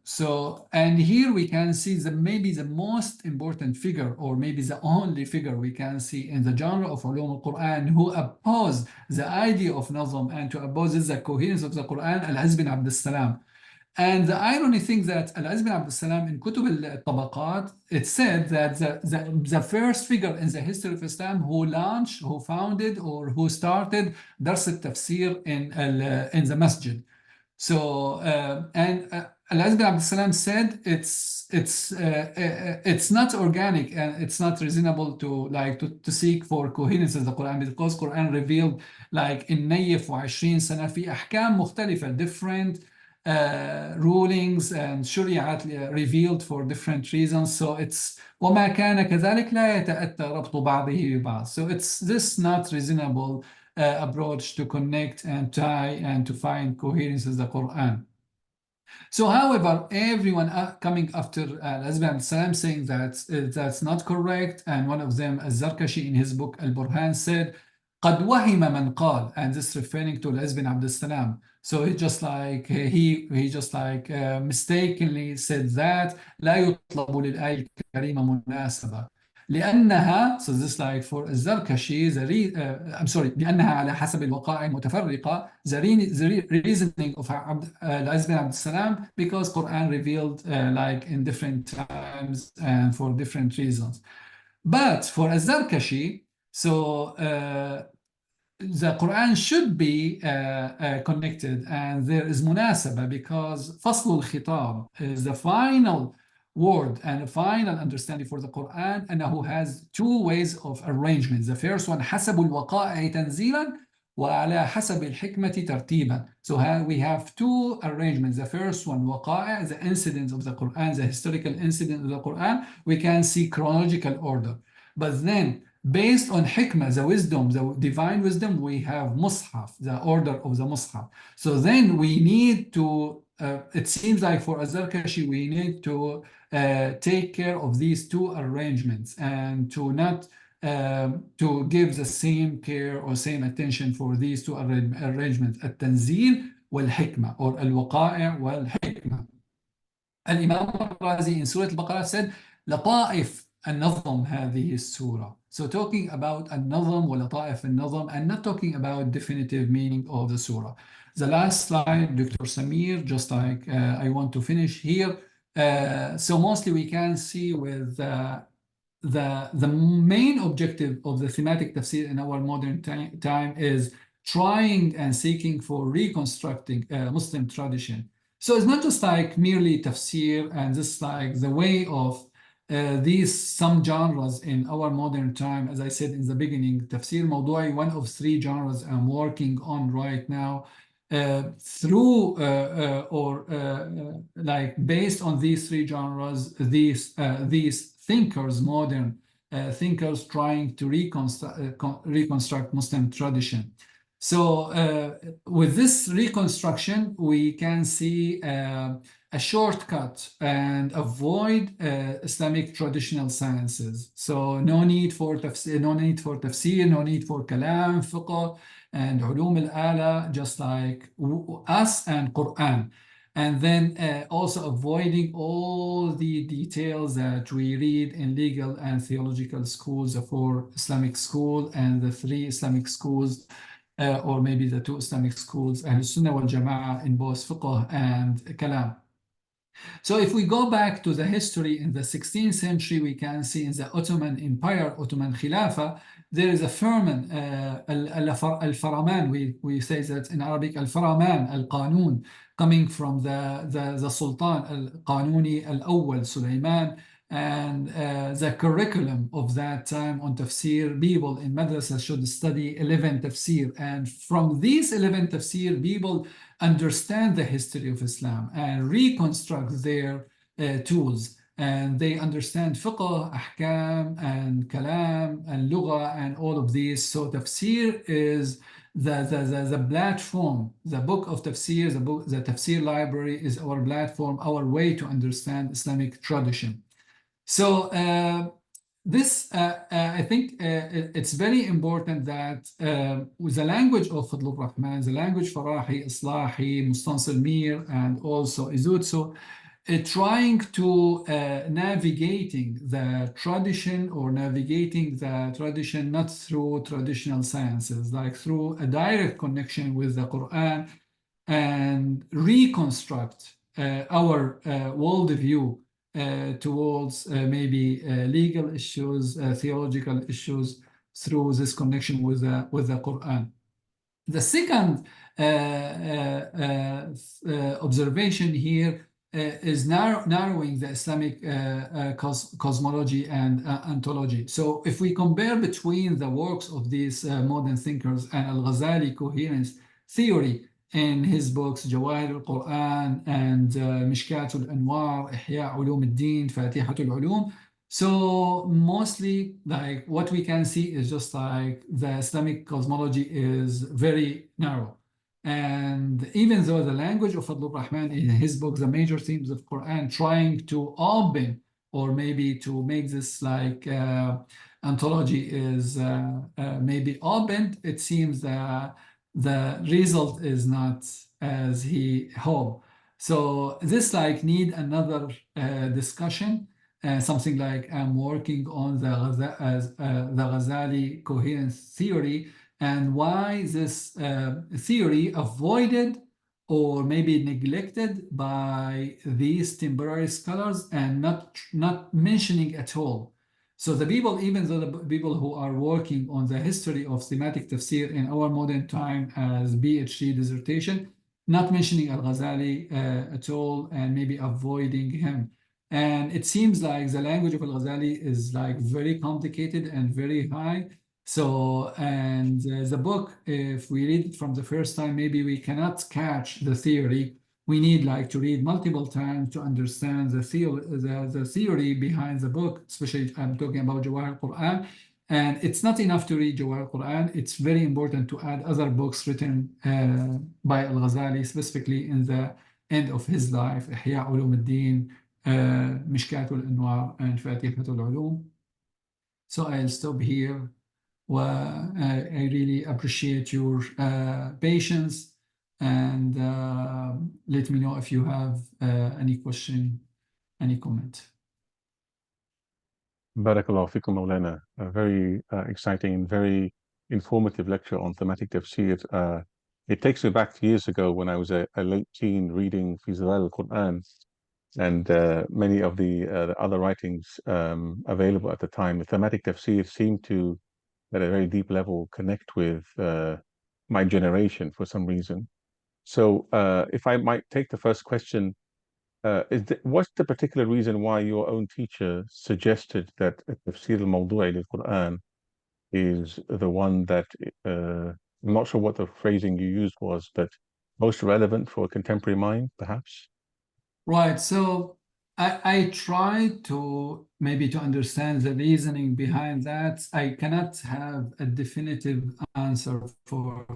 S1: So, and here we can see maybe the most important figure, or maybe the only figure we can see in the genre of Ulum al-Quran who oppose the idea of nazm and to oppose the coherence of the Quran, Al-Izz bin Abd al-Salam. And the irony thing that Al-Izz bin Abd al-Salam in Kutub al-Tabaqat, it said that the first figure in the history of Islam who launched, who founded, or who started Dars al-Tafsir in the masjid. So Al-Izz bin Abd al-Salam said it's not organic and it's not reasonable to seek for coherence in the Quran, because Quran revealed like in 29 سنة في أحكام مختلفة, different rulings and shariat revealed for different reasons. So it's وما كان كذلك لا يتأتى ربط بعضه ببعض. So it's this not reasonable approach to connect and tie and to find coherence in the Quran. So however, everyone coming after Al-Izz bin Abd al-Salam saying that that's not correct, and one of them, al-Zarkashi in his book Al-Burhan, said قد وهم من قال, and this referring to Al-Izz bin Abd al-Salam. So he just like mistakenly said that لا يطلب للآية الكريمة مناسبة لأنها, so this like for الزركشي, I'm sorry, لأنها على حسب الوقائع المتفرقة, the reasoning of Al-Izz bin Abd al-Salam, because Quran revealed like in different times and for different reasons. But for al-Zarkashi, so the Quran should be connected, and there is munasaba, because فصل الخطاب is the final word and a final understanding for the Quran, and who has two ways of arrangement. The first one حسب الوقائع تنزيلا وعلى حسب الحكمة ترتيبا. So we have two arrangements. The first one, waqa'i, the incidents of the Quran, the historical incident of the Quran, we can see chronological order. But then, based on hikmah, the wisdom, the divine wisdom, we have mushaf, the order of the mushaf. So then we need to, it seems like for al-Zarkashi, we need to take care of these two arrangements, and to not to give the same care or same attention for these two arrangements, التنزيل والحكمة, or الوقائع والحكمة. الإمام الرازي in Surah al-Baqarah said لطائف النظم هذه السورة. So talking about النظم ولطائف النظم, and not talking about definitive meaning of the surah. The last slide, Dr. Samir, just like I want to finish here. So mostly we can see with the main objective of the thematic tafsir in our modern time is trying and seeking for reconstructing Muslim tradition. So it's not just like merely tafsir and just like the way of some genres in our modern time. As I said in the beginning, tafsir mawdu'i, one of 3 genres I'm working on right now. Through like based on these 3 genres, these thinkers, modern thinkers, trying to reconstruct Muslim tradition. So with this reconstruction, we can see a shortcut and avoid Islamic traditional sciences. So no need for tafsir, no need for kalam, fiqh, and ulum al-ala, just like us and Qur'an. And then also avoiding all the details that we read in legal and theological schools, for Islamic school and the 3 Islamic schools, or maybe the 2 Islamic schools, Ahl-Sunnah wal Jama'ah, in both fiqh and kalam. So if we go back to the history in the 16th century, we can see in the Ottoman Empire, Ottoman Khilafah, there is a firman, al-Faraman, we say that in Arabic, al-Faraman, al-Qanun, coming from the Sultan, al-Qanuni al-Awwal, Sulaiman, and the curriculum of that time on tafsir, people in madrasa should study 11 tafsir, and from these 11 tafsir, people understand the history of Islam and reconstruct their tools, and they understand fiqh, ahkam, and kalam, and lugha, and all of these. So tafsir is the platform, the book of tafsir, the tafsir library is our platform, our way to understand Islamic tradition. So I think it's very important that with the language of Fadl al-Rahman, the language Farahi, Islahi, Mustansir Mir, and also Izutsu, trying to navigating the tradition, or navigating the tradition not through traditional sciences, like through a direct connection with the Quran, and reconstruct our worldview towards maybe legal issues, theological issues, through this connection with the Quran. The second observation here is narrowing the Islamic cosmology and ontology. So if we compare between the works of these modern thinkers and Al-Ghazali coherence theory, in his books Jawahir al-Quran and Mishkat al-Anwar, Ihya Ulum al-Dīn, Fatihat al-Ulum. So mostly, like, what we can see is just like the Islamic cosmology is very narrow. And even though the language of Fadl al-Rahman in his book, The Major Themes of Quran, trying to open, or maybe to make this like ontology is maybe opened, it seems that the result is not as he hoped. So this like need another discussion, something like I'm working on the Ghazali coherence theory, and why this theory avoided or maybe neglected by these temporary scholars, and not mentioning at all. So the people, even though the people who are working on the history of thematic tafsir in our modern time as PhD dissertation, not mentioning Al-Ghazali at all, and maybe avoiding him. And it seems like the language of Al-Ghazali is like very complicated and very high. So, and the book, if we read it from the first time, maybe we cannot catch the theory. We need like to read multiple times to understand the theory behind the book, especially I'm talking about Jawahir al-Quran. And it's not enough to read Jawahir al-Quran. It's very important to add other books written by Al-Ghazali, specifically in the end of his life, Ihya Ulum al-Dīn, Mishkat al-Anwar, and Fatihat al-Ulum. So I'll stop here. Well, I really appreciate your patience, and let me know if you have any question, any comment.
S2: Barakallahu fikum, Mawlana. A very exciting and very informative lecture on thematic tafsir. It takes me back years ago when I was a late teen reading Fi Zilal al-Quran, and many of the other writings available at the time, the thematic tafsir seemed to, at a very deep level, connect with my generation for some reason. So if I might take the first question, what's the particular reason why your own teacher suggested that Tafsir al-Mawdu'i al-Quran is the one that, I'm not sure what the phrasing you used was, but most relevant for a contemporary mind, perhaps?
S1: Right. So I try to maybe to understand the reasoning behind that. I cannot have a definitive answer for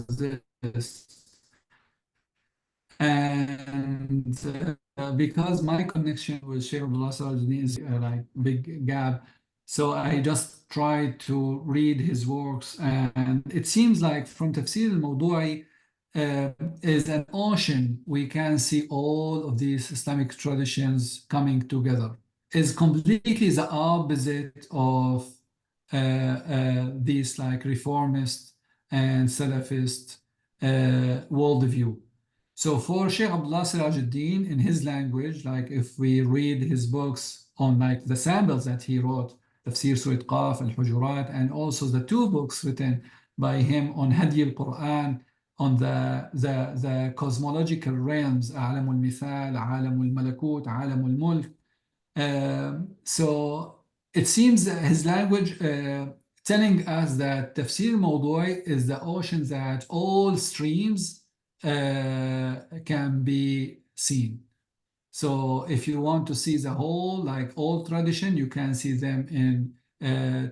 S1: this. And because my connection with Shaykh Abdullah Sirajuddin is like big gap, so I just try to read his works, and it seems like from Tafsir al-Mawdu'i is an ocean. We can see all of these Islamic traditions coming together. Is completely the opposite of these like reformist and Salafist worldview. So for Shaykh Abdullah Sirajuddin, in his language, like if we read his books on like the samples that he wrote, Tafsir Surat Qaf, al-Hujurat, and also the two books written by him on Hadi al-Quran, on the cosmological realms, A'lam al-Mithal, A'lam al-Malakut, A'lam al-Mulk. So it seems that his language telling us that Tafsir Mawdu'i is the ocean that all streams can be seen. So if you want to see the whole, like all tradition, you can see them in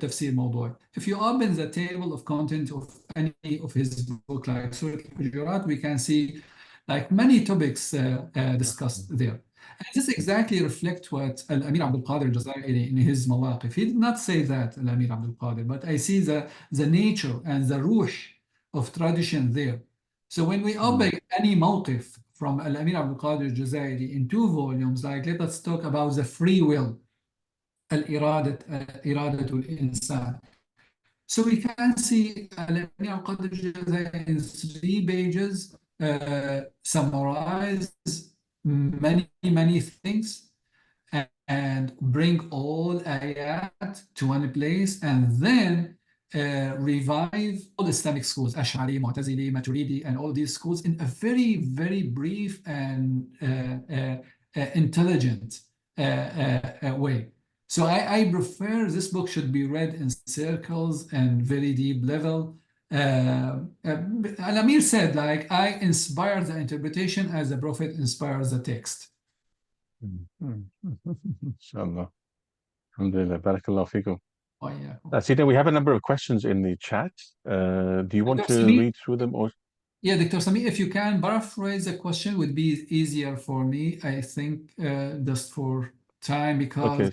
S1: Tafsir Mawdu'i. If you open the table of content of any of his book, like Surah Al-Hujurat, we can see like many topics discussed there. And this exactly reflects what Al-Amir Abdul Qadir al-Jazairi in his Mawaqif. He did not say that, Al-Amir Abdul Qadir, but I see the nature and the ruh of tradition there. So when we open any mawqif from Al-Amir Abdul Qadir al-Jazairi in two volumes, like let us talk about the free will, iradatul insan. So we can see Al-Amir Abdul Qadir al-Jazairi in 3 pages summarize many things and bring all ayat to one place, and then revive all Islamic schools, Ash'ari, Mu'tazili, Maturidi, and all these schools in a very brief and intelligent way. So I prefer this book should be read in circles and very deep level. Al-Amir said, like, I inspire the interpretation as the Prophet inspires the text.
S2: Inshallah. Alhamdulillah. Barakallahu fikum.
S1: Oh, yeah.
S2: Sita, we have a number of questions in the chat. Do you want
S1: Dr.
S2: to
S1: Sami?
S2: read through them, or?
S1: Yeah, Dr. Sami, if you can paraphrase the question would be easier for me, I think, just for time, because
S2: Okay.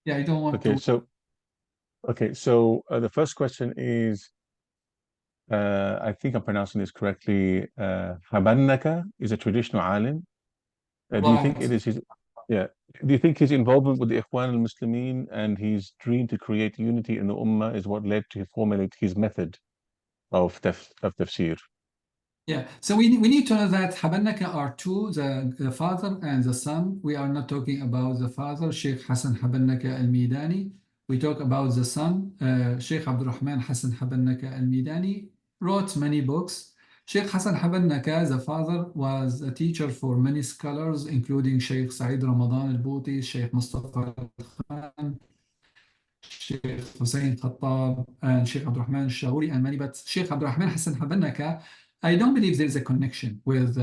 S1: yeah, I don't want
S2: Okay.
S1: to.
S2: So the first question is, I think I'm pronouncing this correctly. Habannaka is a traditional alim. Do you think
S1: Right.
S2: it is his? Yeah. Do you think his involvement with the Ikhwan al-Muslimin and his dream to create unity in the Ummah is what led to formulate his method of tafsir?
S1: Yeah, so we need to know that Habannaka are two, the father and the son. We are not talking about the father, Sheikh Hassan Habannaka al-Midani. We talk about the son, Sheikh Abdurrahman Hassan Habannaka al-Midani, wrote many books. Sheikh Hassan Habannaka, the father, was a teacher for many scholars, including Sheikh Saeed Ramadan al-Bouti, Sheikh Mustafa al-Khan, Sheikh Hussein Khattab, and Sheikh Abdurrahman al-Shāghūrī, and many. But Sheikh Abdurrahman Hassan Habannaka, I don't believe there is a connection with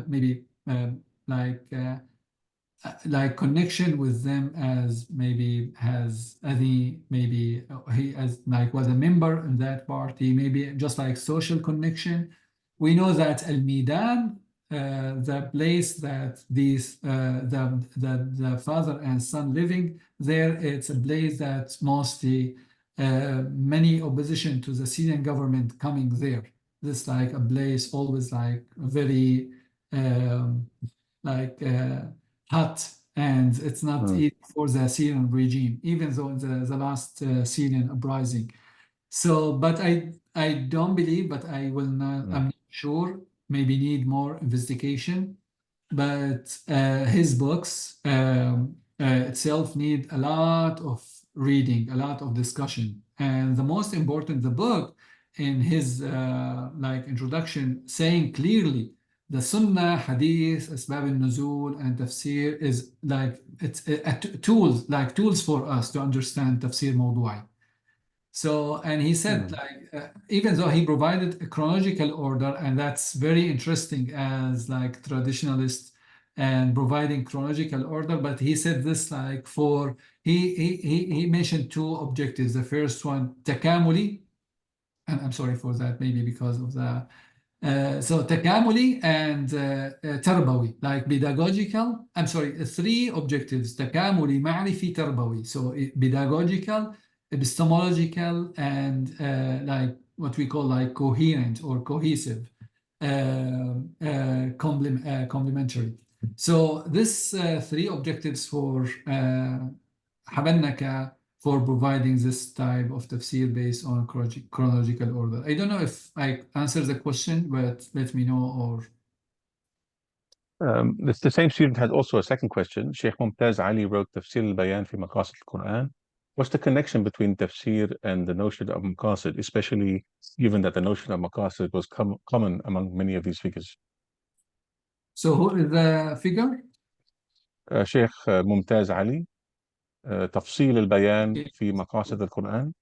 S1: maybe like connection with them as maybe has any maybe he as like was a member in that party, maybe just like social connection. We know that Al-Midan, the place that these the father and son living there, it's a place that mostly many opposition to the Syrian government coming there. This like a place always like very like hot, and it's not easy for the Syrian regime, even though in the last Syrian uprising. So, but I don't believe, but I will not. I'm not sure. Maybe need more investigation. but his books itself need a lot of reading, a lot of discussion. And the most important, the book in his like introduction saying clearly the Sunnah, Hadith, Asbab al-Nuzul, and Tafsir is like it's tools, like tools for us to understand Tafsir Mawdu'i. So, and he said, like, even though he provided a chronological order, and that's very interesting as like traditionalist and providing chronological order, but he said this like for he mentioned two objectives. The first one, takamuli, and I'm sorry for that, maybe because of the so takamuli and tarbawi, like pedagogical. I'm sorry, three objectives: takamuli, ma'rifi, tarbawi. So pedagogical, epistemological, and like what we call like coherent or cohesive, complementary. So this three objectives for Habannaka for providing this type of tafsir based on chronological order. I don't know if I answered the question, but let me know or.
S2: The same student has also a second question. Shaykh Mumtaz Ali wrote Tafsir al-Bayan fi Maqasid al-Quran. What's the connection between tafsir and the notion of maqasid, especially given that the notion of maqasid was common among many of these figures?
S1: So who is the figure?
S2: Shaykh Mumtaz Ali, تفصيل البيان في مقاصد القرآن.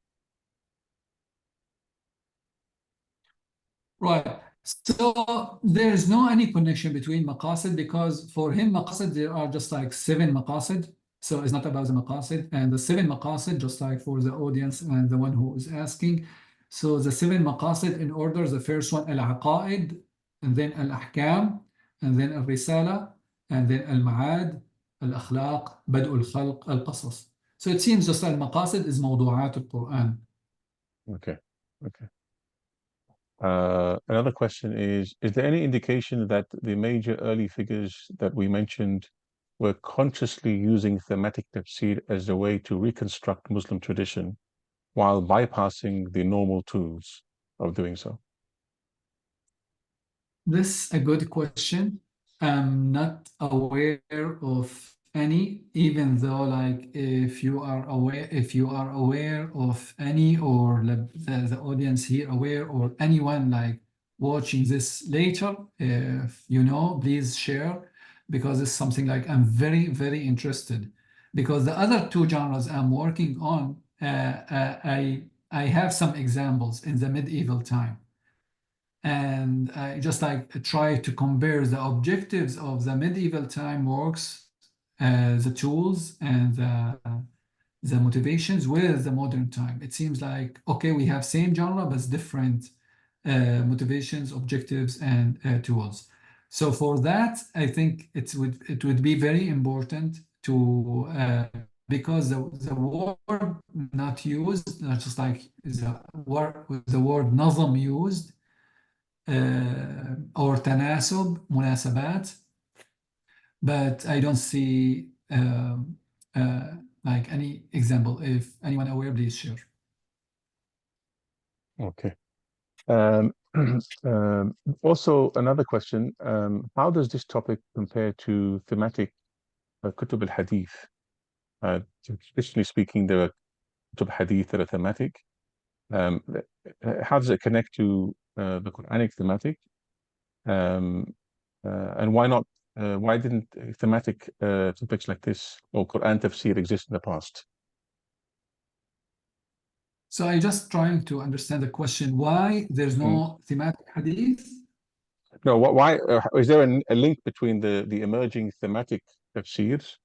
S1: Right. So there is no any connection between maqasid because for him maqasid there are just like 7 maqasid. So it's not about the maqasid, and the 7 maqasid just like for the audience and the one who is asking. So the 7 maqasid in order: the first one al-aqaid, and then al-ahkam, and then al-risala, and then al-ma'ad, al-akhlaq, bad'u al-khalq, al-qasas. So it seems just al-maqasid is mawdu'at al-Quran.
S2: Okay. Another question is there any indication that the major early figures that we mentioned were consciously using thematic tafsir as a way to reconstruct Muslim tradition while bypassing the normal tools of doing so?
S1: This is a good question. I'm not aware of any, even though like if you are aware of any, or the audience here aware, or anyone like watching this later, if you know, please share, because it's something like I'm very, very interested. Because the other two genres I'm working on, I have some examples in the medieval time. And I just like try to compare the objectives of the medieval time works, the tools and the motivations with the modern time. It seems like, okay, we have same genre, but different motivations, objectives, and tools. So for that, I think it would be very important to because the word not used, not just like the word nazam used, or تناسب, مناسبات, but I don't see like any example. If anyone aware, please share.
S2: Okay. Also, another question, how does this topic compare to thematic kutub al-Hadith? Traditionally speaking, there are kutub hadith that are thematic. How does it connect to the Quranic thematic? And why not? Why didn't thematic topics like this or Quran tafsir exist in the past?
S1: So I just trying to understand the question. Why there's no thematic hadith?
S2: No, why is there a link between the emerging thematic tafsirs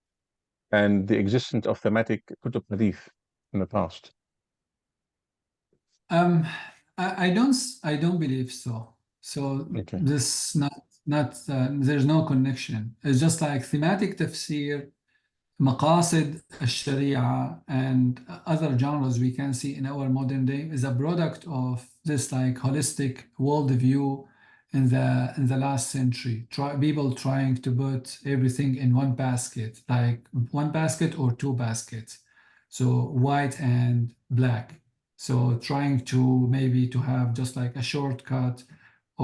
S2: and the existence of thematic kutub hadith in the past?
S1: I don't believe so. So
S2: Okay.
S1: this not there's no connection. It's just like thematic tafsir, maqasid al-sharia, and other genres we can see in our modern day is a product of this like holistic worldview in the last century. People trying to put everything in one basket, like one basket or two baskets, so white and black. So trying to maybe to have just like a shortcut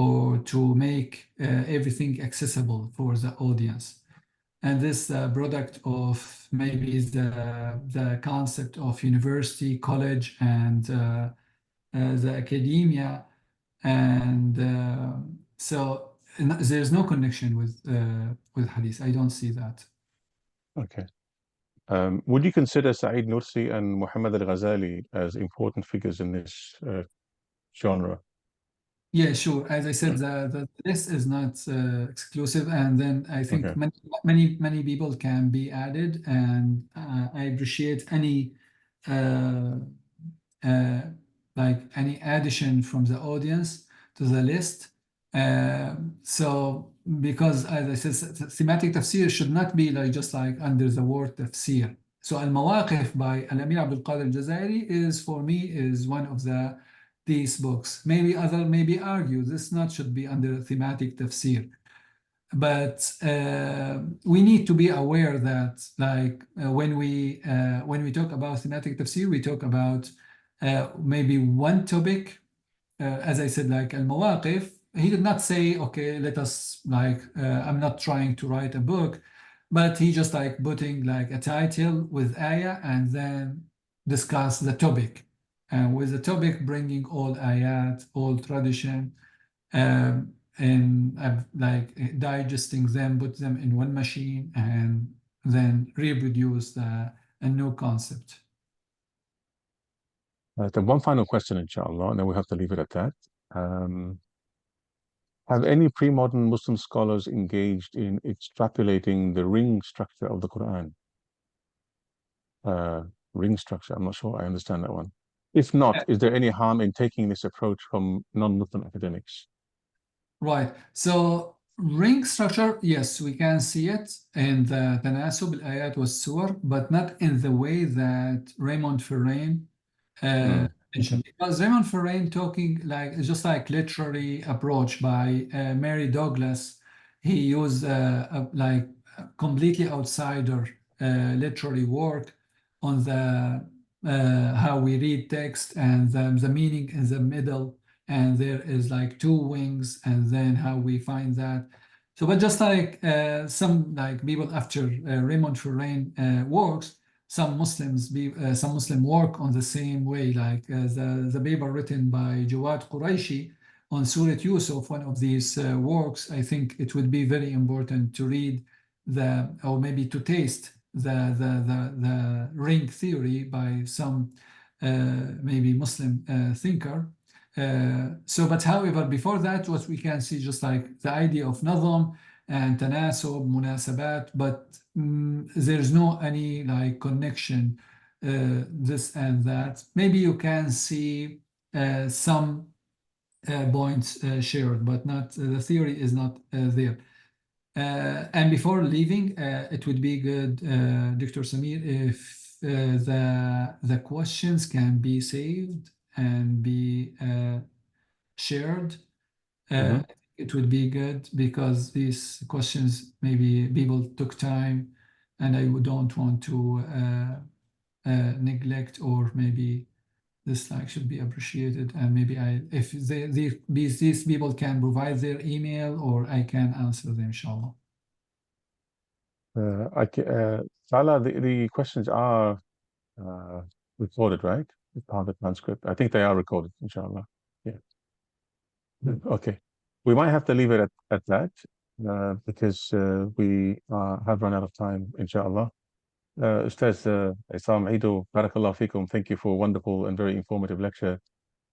S1: or to make everything accessible for the audience. And this product of maybe the concept of university, college, and the academia. And so there's no connection with Hadith. I don't see that.
S2: Okay. Would you consider Saeed Nursi and Muhammad al-Ghazali as important figures in this genre?
S1: Yeah, sure. As I said, the list is not exclusive, and then I think
S2: Okay.
S1: many people can be added, and I appreciate any uh, uh, like any addition from the audience to the list. So because as I said, thematic tafsir should not be like just like under the word tafsir. So al-Mawaqif by Al-Amir Abdul Qadir al-Jazairi is for me is one of these books. Maybe other maybe argue this not should be under thematic tafsir. But we need to be aware that like when we talk about thematic tafsir, we talk about maybe one topic. As I said, like al-Mawaqif, he did not say, okay, let us like I'm not trying to write a book, but he just like putting like a title with ayah and then discuss the topic, and with the topic bringing all ayat, all tradition, and like digesting them, put them in one machine, and then reproduce a new concept.
S2: Then one final question, inshallah, and then we have to leave it at that. Have any pre-modern Muslim scholars engaged in extrapolating the ring structure of the Quran? Ring structure, I'm not sure I understand that one. If not, is there any harm in taking this approach from non-Muslim academics?
S1: Right. So ring structure, yes, we can see it in the Tanasub al-Ayat was-Suwar, but not in the way that Raymond Ferrain mentioned. Because Raymond Ferrain talking like just like literary approach by Mary Douglas, he used like completely outsider literary work on the how we read text and the meaning in the middle, and there is like two wings, and then how we find that. So, but just like some like people after Raymond Ferrain works, some some Muslim work on the same way, like the paper written by Jawad Quraishi on Surat Yusuf, one of these works. I think it would be very important to read or maybe to taste the ring theory by some maybe Muslim thinker. But however, before that, what we can see just like the idea of nadham and tanasub, munasabat, but there's no any like connection, this and that. Maybe you can see some points shared, but not the theory is not there. And before leaving, it would be good, Dr. Samir, if the questions can be saved and be shared. It would be good because these questions maybe people took time, and I don't want to neglect, or maybe this like should be appreciated, and maybe if these people can provide their email, or I can answer them, inshallah.
S2: Salah, the questions are recorded, right? It's part of the transcript. I think they are recorded, inshallah. Yeah. Okay. We might have to leave it at that because we have run out of time, inshallah. Ustaz Issam, Eido, Barakallahu Fikum, thank you for a wonderful and very informative lecture.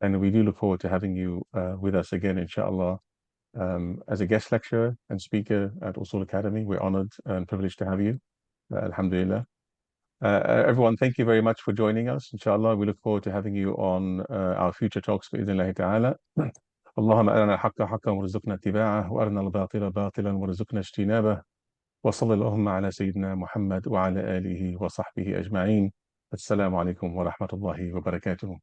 S2: And we do look forward to having you with us again, inshallah, as a guest lecturer and speaker at Usul Academy. We're honored and privileged to have you. Alhamdulillah. Everyone, thank you very much for joining us. Inshallah, we look forward to having you on our future talks بإذن الله تعالى. اللهم أرنا الحق حقا وارزقنا اتباعه وأرنا الباطل باطلا وارزقنا اجتنابه وصلى اللهم على سيدنا محمد وعلى آله وصحبه أجمعين. السلام عليكم ورحمة الله وبركاته.